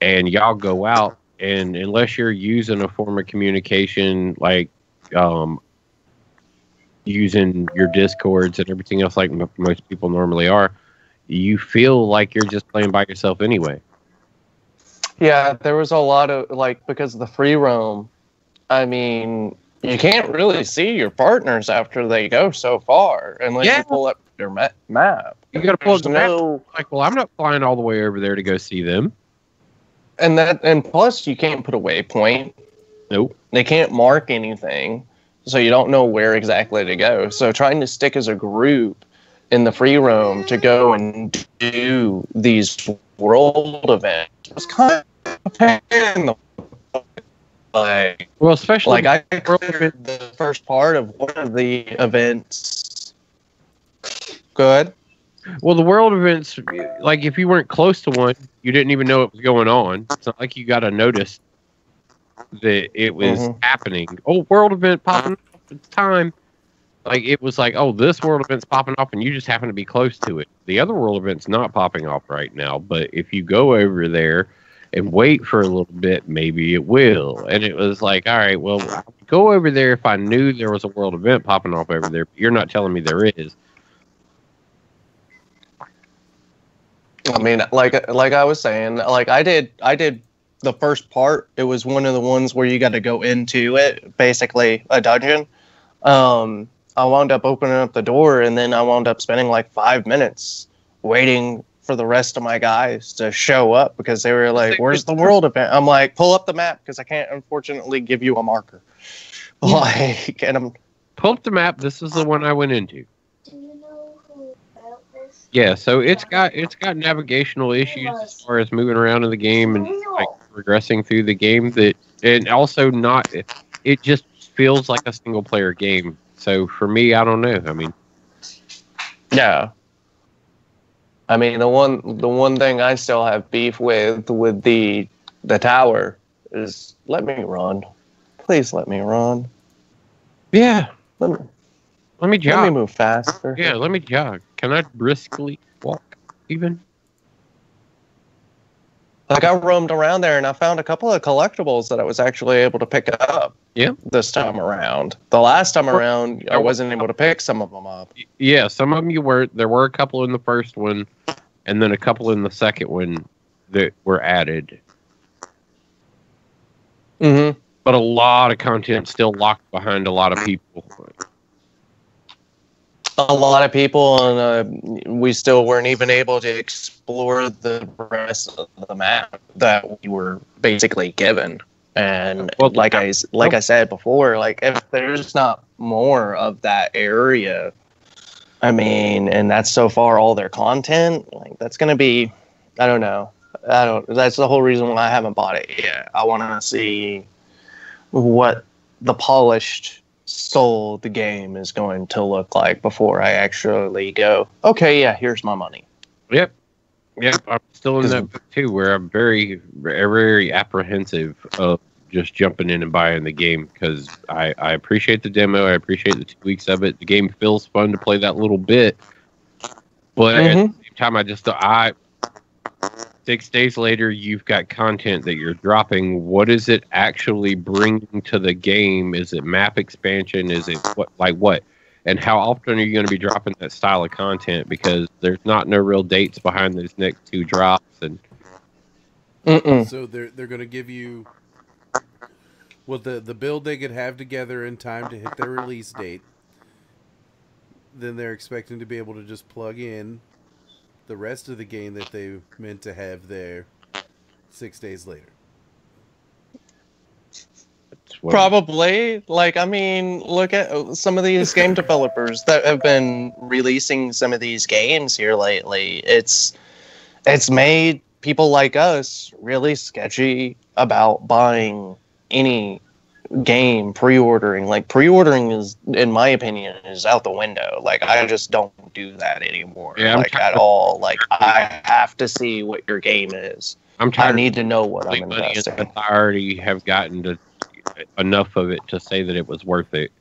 and y'all go out. And unless you're using a form of communication, like using your Discords and everything else like most people normally are, you feel like you're just playing by yourself anyway. Yeah, there was a lot of, like, because of the free roam, I mean, you can't really see your partners after they go so far unless you pull up your map. You got to pull up the map. Like, well, I'm not flying all the way over there to go see them. And plus, you can't put a waypoint. Nope. They can't mark anything, so you don't know where exactly to go. So trying to stick as a group in the free roam to go and do these world events was kind of a pain in the... Like, well, especially like I cleared the first part of one of the events. Go ahead. Well, the world events, like, if you weren't close to one, you didn't even know it was going on. It's not like you got to notice that it was happening. Oh, world event popping off. It's time. Like, it was like, oh, this world event's popping off, and you just happen to be close to it. The other world event's not popping off right now, but if you go over there and wait for a little bit, maybe it will. And it was like, all right, well, I would go over there if I knew there was a world event popping off over there, but you're not telling me there is. I mean, like I was saying, like I did the first part. It was one of the ones where you got to go into it, basically a dungeon. I wound up opening up the door, and then I wound up spending like 5 minutes waiting for the rest of my guys to show up because they were like, "Where's the world event?" I'm like, "Pull up the map," because I can't unfortunately give you a marker. Like, and I'm pull up the map. This is the one I went into. Do you know Yeah, so it's got navigational issues as far as moving around in the game and like progressing through the game. That and also not it just feels like a single player game. So for me, I don't know. I mean, Yeah. I mean, the one thing I still have beef with the tower is let me run. Please let me run. yeah, Let me let me let me jog. move faster. Yeah, let me jog. Can I briskly walk even? Like I roamed around there and I found a couple of collectibles that I was actually able to pick up Yeah. this time around. The last time around, I wasn't able to pick some of them up. Yeah, some of them you weren't. There were a couple in the first one, and then a couple in the second one that were added. Mm-hmm. But a lot of content still locked behind a lot of people. A lot of people, and we still weren't even able to explore the rest of the map that we were basically given. And Well, like I said before, like if there's not more of that area, I mean, and that's so far all their content, like that's gonna be, I don't know, That's the whole reason why I haven't bought it yet. I want to see what the polished soul the game is going to look like before I actually go, okay, yeah, here's my money. Yep. I'm still in that book too, where I'm very, very apprehensive of just jumping in and buying the game because I appreciate the demo. I appreciate the 2 weeks of it. The game feels fun to play that little bit, but at the same time, I just 6 days later, you've got content that you're dropping. What is it actually bringing to the game? Is it map expansion? Is it what? And how often are you going to be dropping that style of content? Because there's no real dates behind those next 2 drops. And so they're going to give you the build they could have together in time to hit their release date. Then they're expecting to be able to just plug in the rest of the game that they meant to have there 6 days later. Probably. Like, I mean, look at some of these game developers that have been releasing some of these games here lately. It's made people like us really sketchy about buying any game pre-ordering. Like, pre-ordering is, in my opinion, is out the window. Like, I just don't do that anymore. Yeah, like at all. Like, I have to see what your game is. I need to know what I'm investing. I already have gotten to enough of it to say that it was worth it.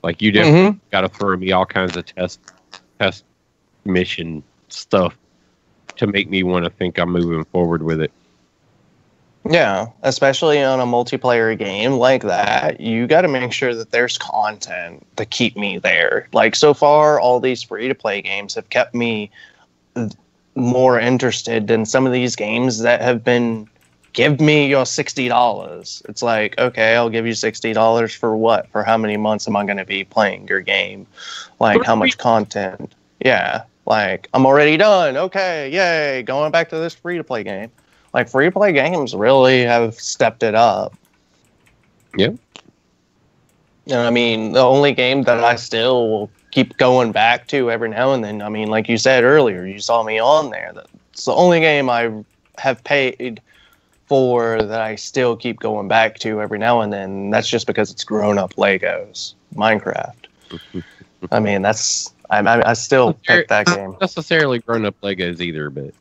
Like, you definitely got to throw me all kinds of test mission stuff to make me want to think I'm moving forward with it. Yeah, especially on a multiplayer game like that, you got to make sure that there's content to keep me there. Like, so far, all these free-to-play games have kept me more interested than some of these games that have been, give me your $60. It's like, okay, I'll give you $60 for what? For how many months am I going to be playing your game? Like, how much content? Yeah, like, I'm already done. Okay, yay, going back to this free-to-play game. Like, free-to-play games really have stepped it up. Yep. And I mean, the only game that I still will keep going back to every now and then, I mean, like you said earlier, you saw me on there. That's the only game I have paid for that I still keep going back to every now and then. That's just because it's grown-up Legos, Minecraft. I mean, I still pick that game. Not necessarily grown-up Legos either, but...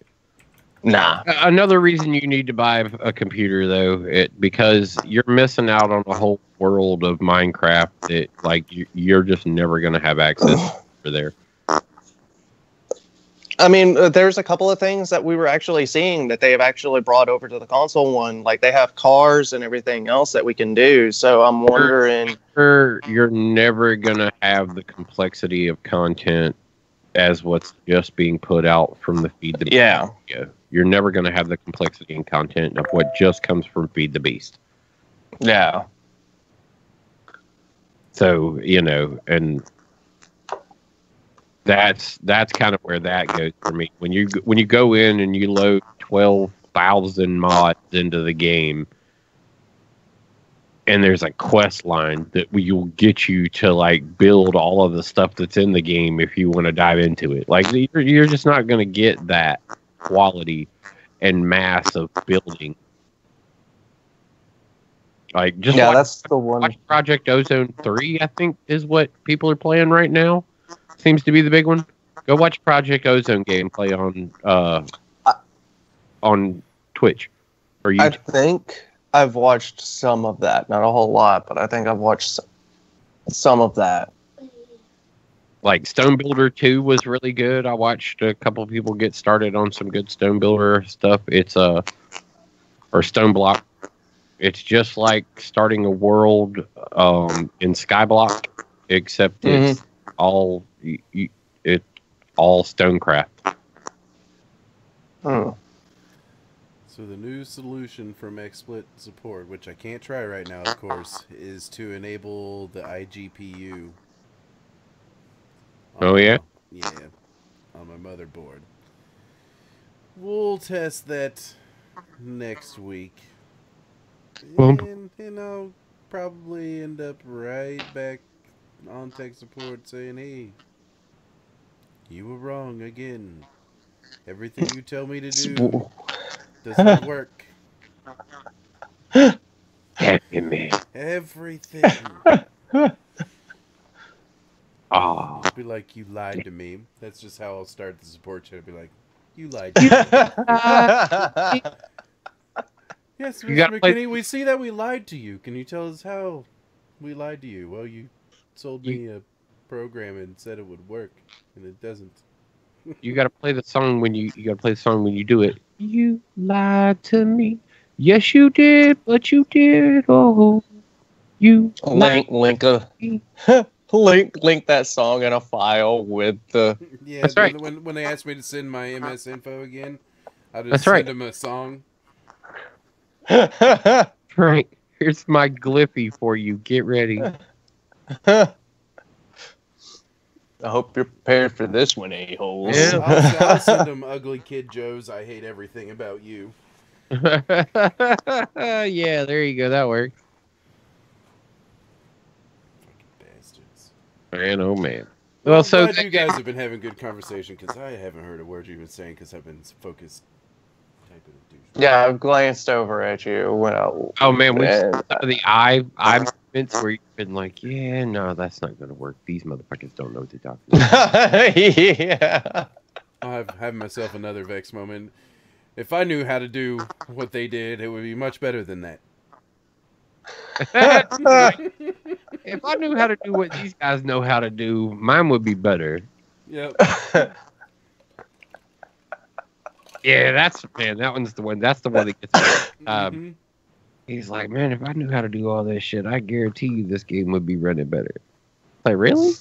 Nah. Another reason you need to buy a computer, though, because you're missing out on a whole world of Minecraft that, like, you're just never going to have access to there. I mean, there's a couple of things that we were actually seeing that they have actually brought over to the console one. Like, they have cars and everything else that we can do. So I'm wondering... You're never going to have the complexity of content as what's just being put out from the Feed the Beast. Yeah. You're never going to have the complexity and content of what just comes from Feed the Beast. Yeah. So, and that's kind of where that goes for me. When you go in and you load 12,000 mods into the game, and there's a quest line that will get you to like build all of the stuff that's in the game if you want to dive into it. Like you're just not going to get that quality and mass of building. Like just that's the one. Watch Project Ozone 3, I think, is what people are playing right now. Seems to be the big one. Go watch Project Ozone gameplay on Twitch or YouTube. I think I've watched some of that, not a whole lot, but I think I've watched some of that. Like Stone Builder 2 was really good. I watched a couple of people get started on some good Stone Builder stuff. It's or Stone Block. It's just like starting a world in Skyblock, except it's all all Stonecraft. Hmm. So the new solution from XSplit support, which I can't try right now, of course, is to enable the iGPU. Oh, yeah? Yeah, on my motherboard. We'll test that next week. And I'll probably end up right back on tech support saying, hey, you were wrong again. Everything you tell me to do does not work. Everything. Oh. Be like, you lied to me. That's just how I'll start the support show. Be like, you lied to me. Yes, Mr. McKinney, we see that we lied to you. Can you tell us how we lied to you? Well, you sold me a program and said it would work, and it doesn't. You gotta play the song when you gotta play the song when you do it. You lied to me. Yes, you did, but you did. Oh, you link that song in a file with the. Yeah, that's right. When they asked me to send my MS info again, I just send them a song. Frank, here's my Gliffy for you. Get ready. I hope you're prepared for this one, a-holes. Yeah. I'll send them Ugly Kid Joe's I Hate Everything About You. Yeah, there you go. That works. Fucking bastards. Man, oh man. Well, so glad you guys have been having good conversation, because I haven't heard a word you've been saying because I've been focused typing a douche. Yeah, I've glanced over at you. Oh man, we some of the eye movements where you've been like, yeah, no, that's not going to work. These motherfuckers don't know what they're talking about. Yeah. I'll have myself another Vex moment. If I knew how to do what they did, it would be much better than that. If I knew how to do what these guys know how to do, mine would be better. Yep. Yeah, that one's the one. That's the one that gets me. He's like, man, if I knew how to do all this shit, I guarantee you this game would be running better. Like, really?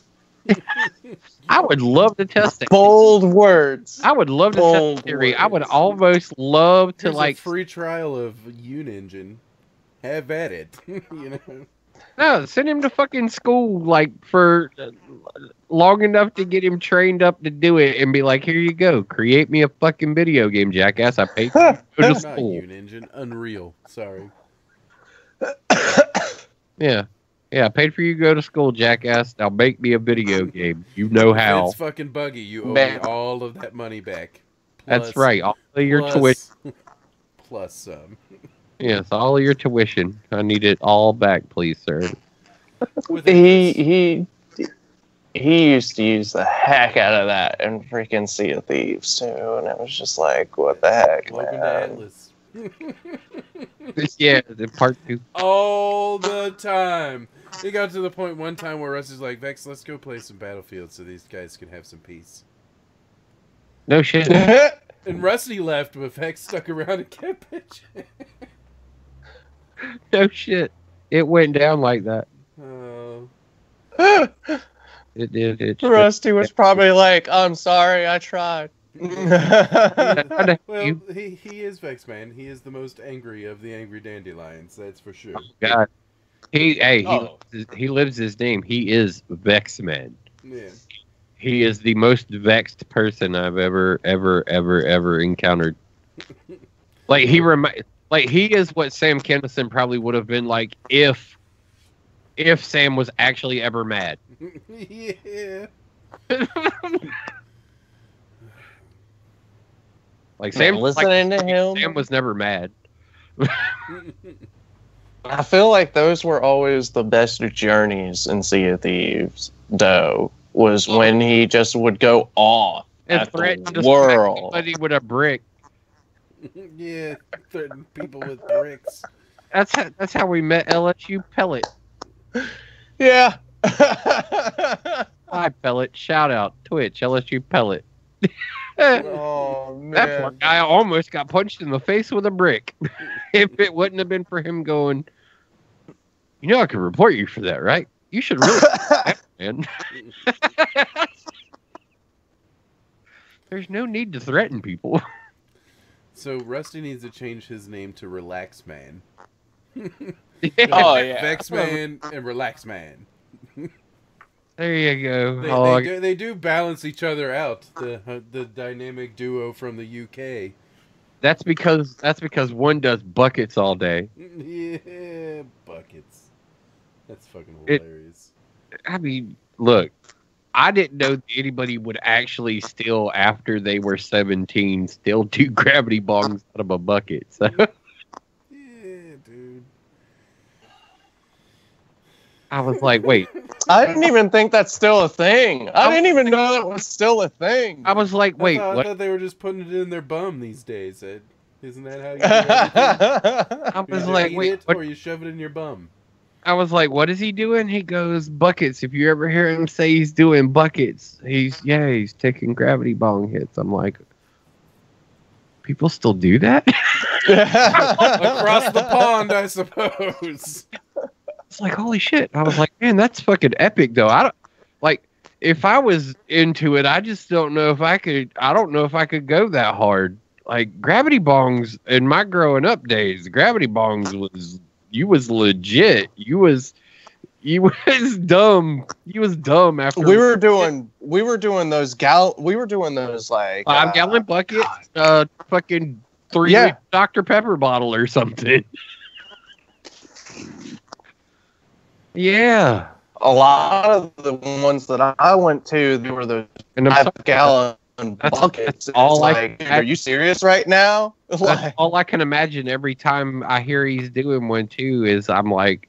I would love to test it. Bold words. I would love to test the theory. I would almost love to a free trial of Unengine. Have at it. You know. No, send him to fucking school like for long enough to get him trained up to do it, and be like, here you go, create me a fucking video game, jackass. I paid for you to go to school. Not Unengine, Unreal. Sorry. Yeah, I paid for you to go to school, jackass. Now make me a video game. You know how. It's fucking buggy. You owe me all of that money back. Plus, that's right. All of your tuition. Plus some. Yes, all of your tuition. I need it all back, please, sir. He used to use the heck out of that in freaking Sea of Thieves too, and it was just like, what the heck, Welcome man. to Atlas. Yeah, the part 2. All the time. It got to the point one time where Rusty's like, Vex, let's go play some Battlefield so these guys can have some peace. No shit. And Rusty left, but Vex stuck around and kept bitching. No shit. It went down like that. Oh. It did. Rusty was probably like, I'm sorry, I tried. Well, he is Vex Man. He is the most angry of the angry dandelions, that's for sure. Oh, God. He lives his name. He is Vex Man. Yeah. He is the most vexed person I've ever encountered. Like he is what Sam Kinison probably would have been like if if Sam was actually ever mad. Yeah. Like Sam, listening to him. Sam was never mad. I feel like those were always the best journeys in Sea of Thieves, though, was when he just would go off And at threatened the to smack world. somebody with a brick. Yeah, threaten people with bricks. That's how we met LSU Pellet. Yeah. Hi Pellet. Shout out Twitch LSU Pellet. Oh, man. That poor guy almost got punched in the face with a brick. If it wouldn't have been for him going, you know I could report you for that, right? You should really man. There's no need to threaten people. So Rusty needs to change his name to Relax Man. Oh, yeah. Vex Man and Relax Man. There you go. They do balance each other out. The dynamic duo from the UK. That's because one does buckets all day. Yeah, buckets. That's fucking hilarious. I mean, look, I didn't know that anybody would actually still, after they were 17, still do gravity bongs out of a bucket. So. Yeah, dude. I was like, wait. I didn't even think that's still a thing. I didn't even know that was still a thing. I was like, wait, I what? thought they were just putting it in their bum these days, Ed. Isn't that how you do everything? I was You like, eat wait, it, what? or you shove it in your bum. I was like, what is he doing? He goes, buckets. If you ever hear him say he's doing buckets, he's taking gravity bong hits. I'm like, people still do that? Across the pond, I suppose. It's like, holy shit. I was like, man, that's fucking epic, though. I don't, like, if I was into it, I just don't know if I could, I don't know if I could go that hard. Like, gravity bongs, in my growing up days, gravity bongs was, you was legit. You was dumb. You was dumb after. we were doing those like 5-gallon buckets, fucking 3 Dr. Pepper bottle or something. Yeah. a lot of the ones that I went to, they were the And 5-gallon buckets. That's all It's I like, can are you serious right now? That's Like, all I can imagine every time I hear he's doing one too is I'm like,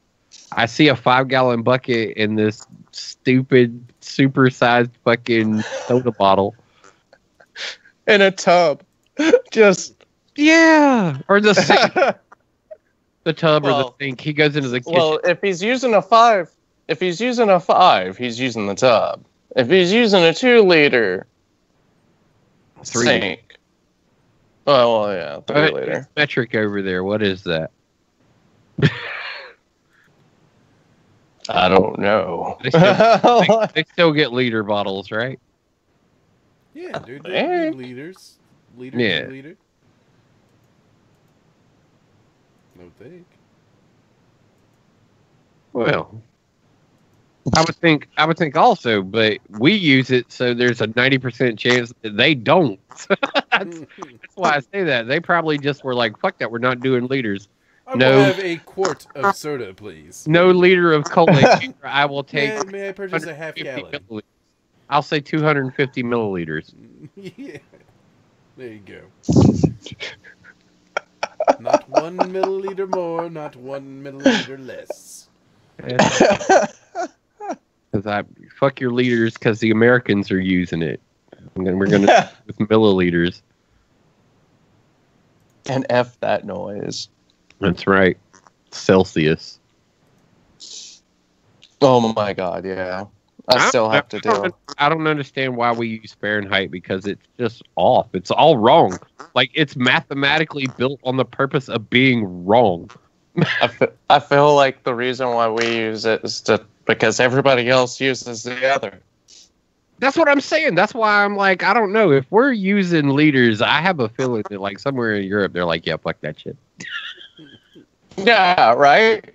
I see a 5-gallon bucket in this stupid, supersized fucking soda bottle. in a tub. Just Yeah. Or the sink. The tub or the Well- sink. He goes into the kitchen. well, if he's using a 5, he's using the tub. If he's using a 2-liter 3. sink. Oh, well, yeah, 3-liter. Metric over there. What is that? I don't know. They still get liter bottles, right? Yeah, dude. think. They're liters. Liter, Yeah. liter. No think. Well, I would think also, but we use it, so there's a 90% chance that they don't. That's why I say that. They probably just were like, "Fuck that, we're not doing liters. I No. will have a quart of soda, please. No liter of cola. I will take May I purchase a half 150 gallon? milliliters. I'll say 250 milliliters. Yeah. There you go. Not 1 milliliter more, not 1 milliliter less. Because I fuck your liters, because the Americans are using it. And then we're gonna with milliliters. And F that noise. That's right. Celsius. Oh my god, yeah. I still have to do. I don't understand why we use Fahrenheit, because it's just off. It's all wrong. Like, it's mathematically built on the purpose of being wrong. I feel like the reason why we use it is because everybody else uses the other. That's what I'm saying. That's why I'm like, I don't know. If we're using liters, I have a feeling that, like, somewhere in Europe, they're like, yeah, fuck that shit. Yeah, right?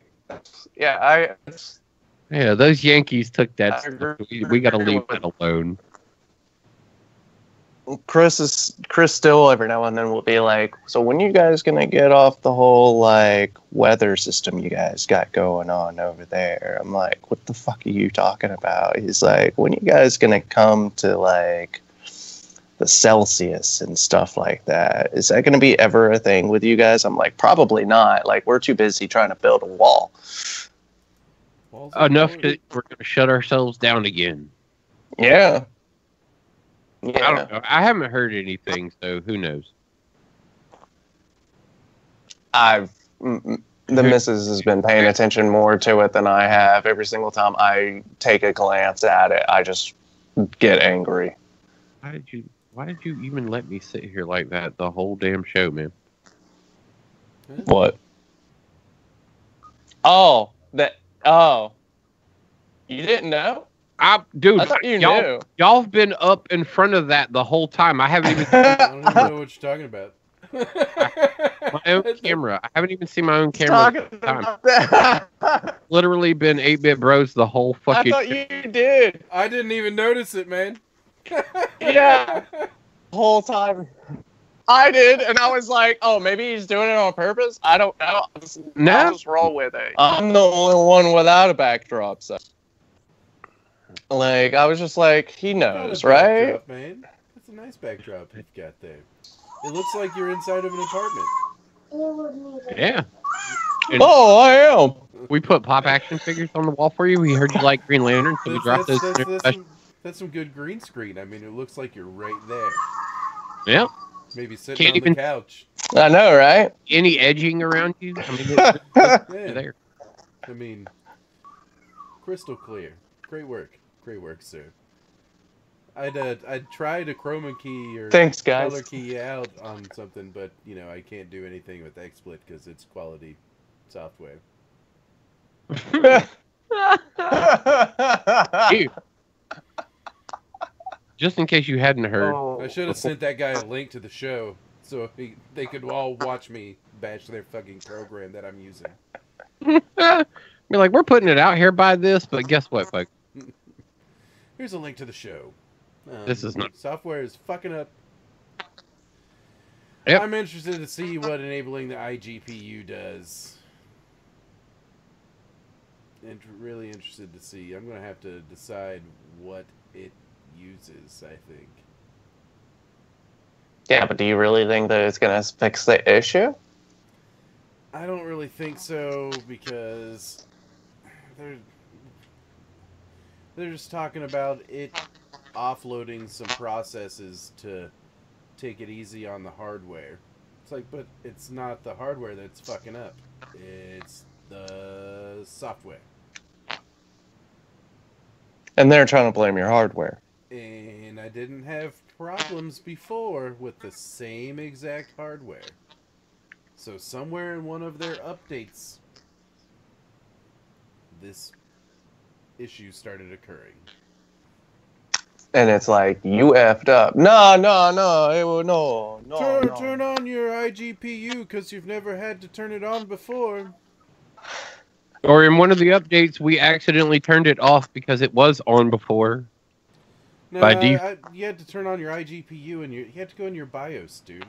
Yeah, Yeah, those Yankees took that I stuff. agree We got to leave with- that alone. Chris still every now and then will be like, so when you guys gonna get off the whole like weather system you guys got going on over there? I'm like, what the fuck are you talking about? He's like, when you guys gonna come to like the Celsius and stuff like that? Is that gonna be ever a thing with you guys? I'm like, probably not. Like, we're too busy trying to build a wall. Enough that we're gonna shut ourselves down again. Yeah. I don't know. I haven't heard anything, so who knows? The missus has been paying attention more to it than I have. Every single time I take a glance at it, I just get angry. Why did you even let me sit here like that the whole damn show, man? What? Oh, you didn't know? Dude, I thought you knew. Y'all have been up in front of that the whole time. I haven't even I don't even know what you're talking about. my own camera. I haven't even seen my own camera the whole time. Literally been 8-bit bros the whole fucking. I thought you did. I didn't even notice it, man. Yeah. The whole time. I did, and I was like, oh, maybe he's doing it on purpose? I don't know. I'll just roll with it. I'm the only one without a backdrop, so. Like, I was just like, he knows, right? Backdrop, man. That's a nice backdrop you've got there. It looks like you're inside of an apartment. Yeah. Oh, I am. We put pop action figures on the wall for you. We heard you like Green Lantern, so we dropped those. That's some good green screen. I mean, it looks like you're right there. Yeah. Maybe sitting on the couch. I know, right? Any edging around you? I mean, it's there. I mean, crystal clear. Great work. Great work, sir. I'd try to chroma key or Thanks, guys. color key out on something, but you know I can't do anything with XSplit because it's quality software. Dude. Just in case you hadn't heard, I should have sent that guy a link to the show so they could all watch me bash their fucking program that I'm using. Be like, we're putting it out here by this, but guess what, folks? Here's a link to the show. This is not software is fucking up. Yep. I'm interested to see what enabling the iGPU does. And really interested to see. I'm gonna have to decide what it uses. I think. Yeah, but do you really think that it's gonna fix the issue? I don't really think so because they're just talking about it offloading some processes to take it easy on the hardware. It's like, but it's not the hardware that's fucking up. It's the software. And they're trying to blame your hardware. And I didn't have problems before with the same exact hardware. So somewhere in one of their updates, this issue started occurring. And it's like, you effed up. No. Turn on your iGPU because you've never had to turn it on before. Or in one of the updates, we accidentally turned it off because it was on before. No, you had to turn on your iGPU and you had to go in your BIOS, dude.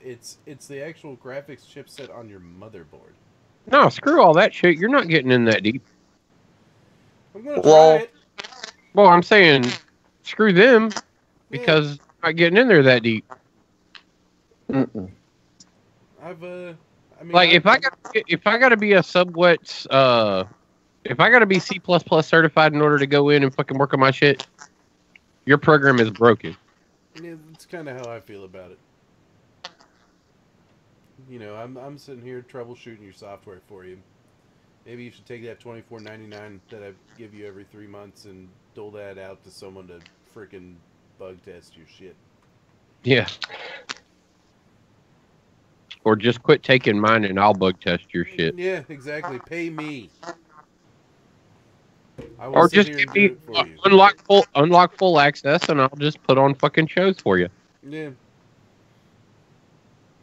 It's the actual graphics chipset on your motherboard. No, screw all that shit. You're not getting in that deep. I'm gonna try it. Well, I'm saying screw them because I'm not getting in there that deep. Mm-mm. If I gotta be a somewhat if I gotta be C++ certified in order to go in and fucking work on my shit, your program is broken. Yeah, that's kind of how I feel about it. You know, I'm sitting here troubleshooting your software for you. Maybe you should take that $24.99 that I give you every 3 months and dole that out to someone to freaking bug test your shit. Yeah. Or just quit taking mine and I'll bug test your shit. Yeah, exactly. Pay me. Or just give me unlock full access and I'll just put on fucking shows for you. Yeah.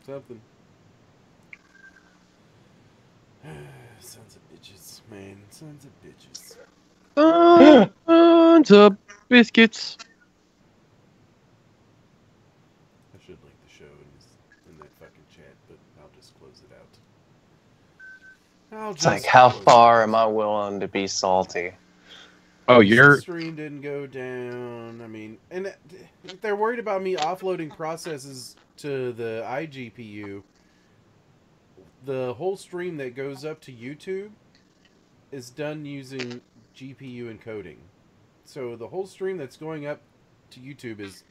Something. Sons of bitches, man. Sons of bitches. Sons of biscuits. It's like, how far am I willing to be salty? Oh, The stream didn't go down. I mean, and if they're worried about me offloading processes to the iGPU, the whole stream that goes up to YouTube is done using GPU encoding. So the whole stream that's going up to YouTube is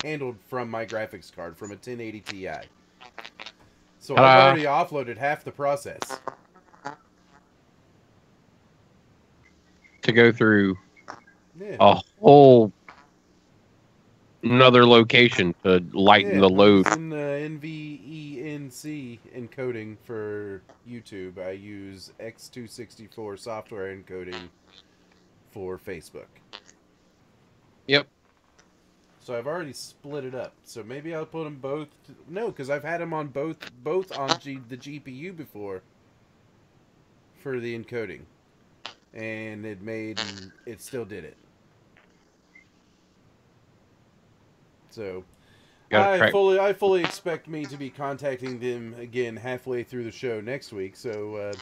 handled from my graphics card from a 1080 Ti. So I've already offloaded half the process. To go through a whole another location to lighten the load. In NVENC encoding for YouTube, I use X264 software encoding for Facebook. Yep. So I've already split it up. So maybe I'll put them both. No, because I've had them on both on the GPU before for the encoding, and it still did it. So I fully expect me to be contacting them again halfway through the show next week. So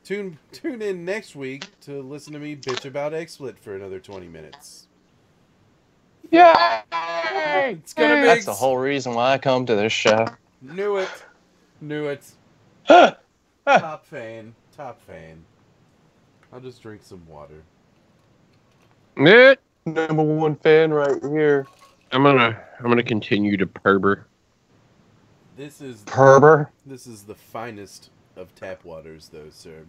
tune in next week to listen to me bitch about XSplit for another 20 minutes. Yeah, it's gonna be. That's the whole reason why I come to this show. Knew it. Top fan. I'll just drink some water. Number one fan right here. I'm gonna continue to Perber. This is the finest of tap waters, though, sir.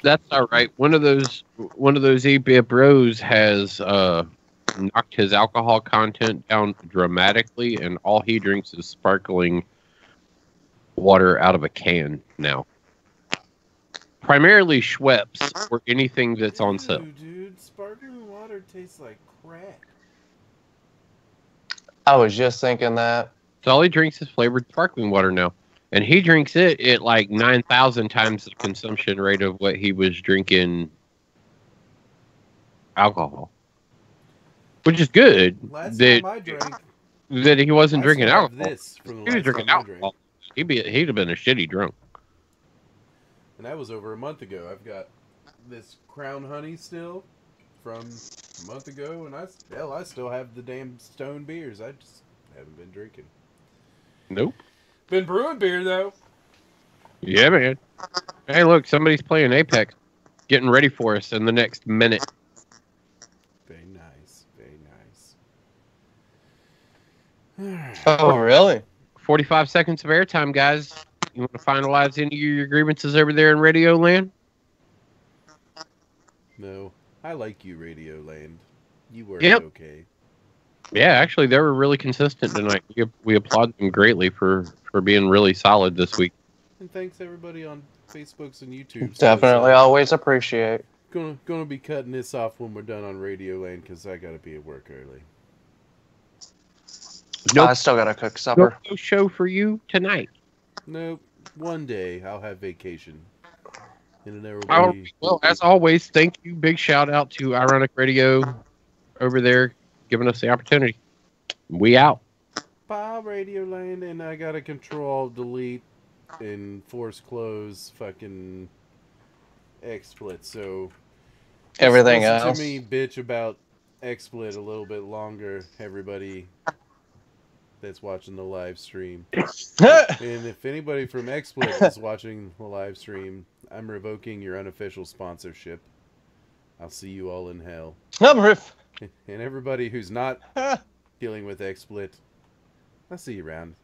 That's all right. One of those 8-bit bros has knocked his alcohol content down dramatically, and all he drinks is sparkling water out of a can now. Primarily Schweppes or anything that's on sale. Dude, sparkling water tastes like crack. I was just thinking that. So all he drinks is flavored sparkling water now. And he drinks it at like 9,000 times the consumption rate of what he was drinking alcohol. Which is good. Last time I drank, that he wasn't drinking alcohol. This he was drinking alcohol. He'd have been a shitty drunk. And that was over a month ago. I've got this Crown Honey still from a month ago, and I still have the damn Stone beers. I just haven't been drinking. Nope. Been brewing beer, though. Yeah, man. Hey, look, somebody's playing Apex. Getting ready for us in the next minute. Very nice. Very nice. Oh, really? 45 seconds of airtime, guys. You want to finalize any of your grievances over there in Radio Land? No. I like you, Radio Land. You work okay. Yeah, actually, they were really consistent tonight. We applaud them greatly for being really solid this week. And thanks everybody on Facebooks and YouTube. Definitely always appreciate. Gonna be cutting this off when we're done on Radio Land because I gotta be at work early. Nope. I still gotta cook supper. No show for you tonight. Nope. One day I'll have vacation. And well, as always, thank you. Big shout out to Ironic Radio over there giving us the opportunity. We out. Bye, Radio Land, and I gotta control, delete, and force close fucking XSplit. So everything listen else. To me, bitch about XSplit a little bit longer, everybody that's watching the live stream. And if anybody from XSplit is watching the live stream, I'm revoking your unofficial sponsorship. I'll see you all in hell. And everybody who's not dealing with XSplit, I'll see you around.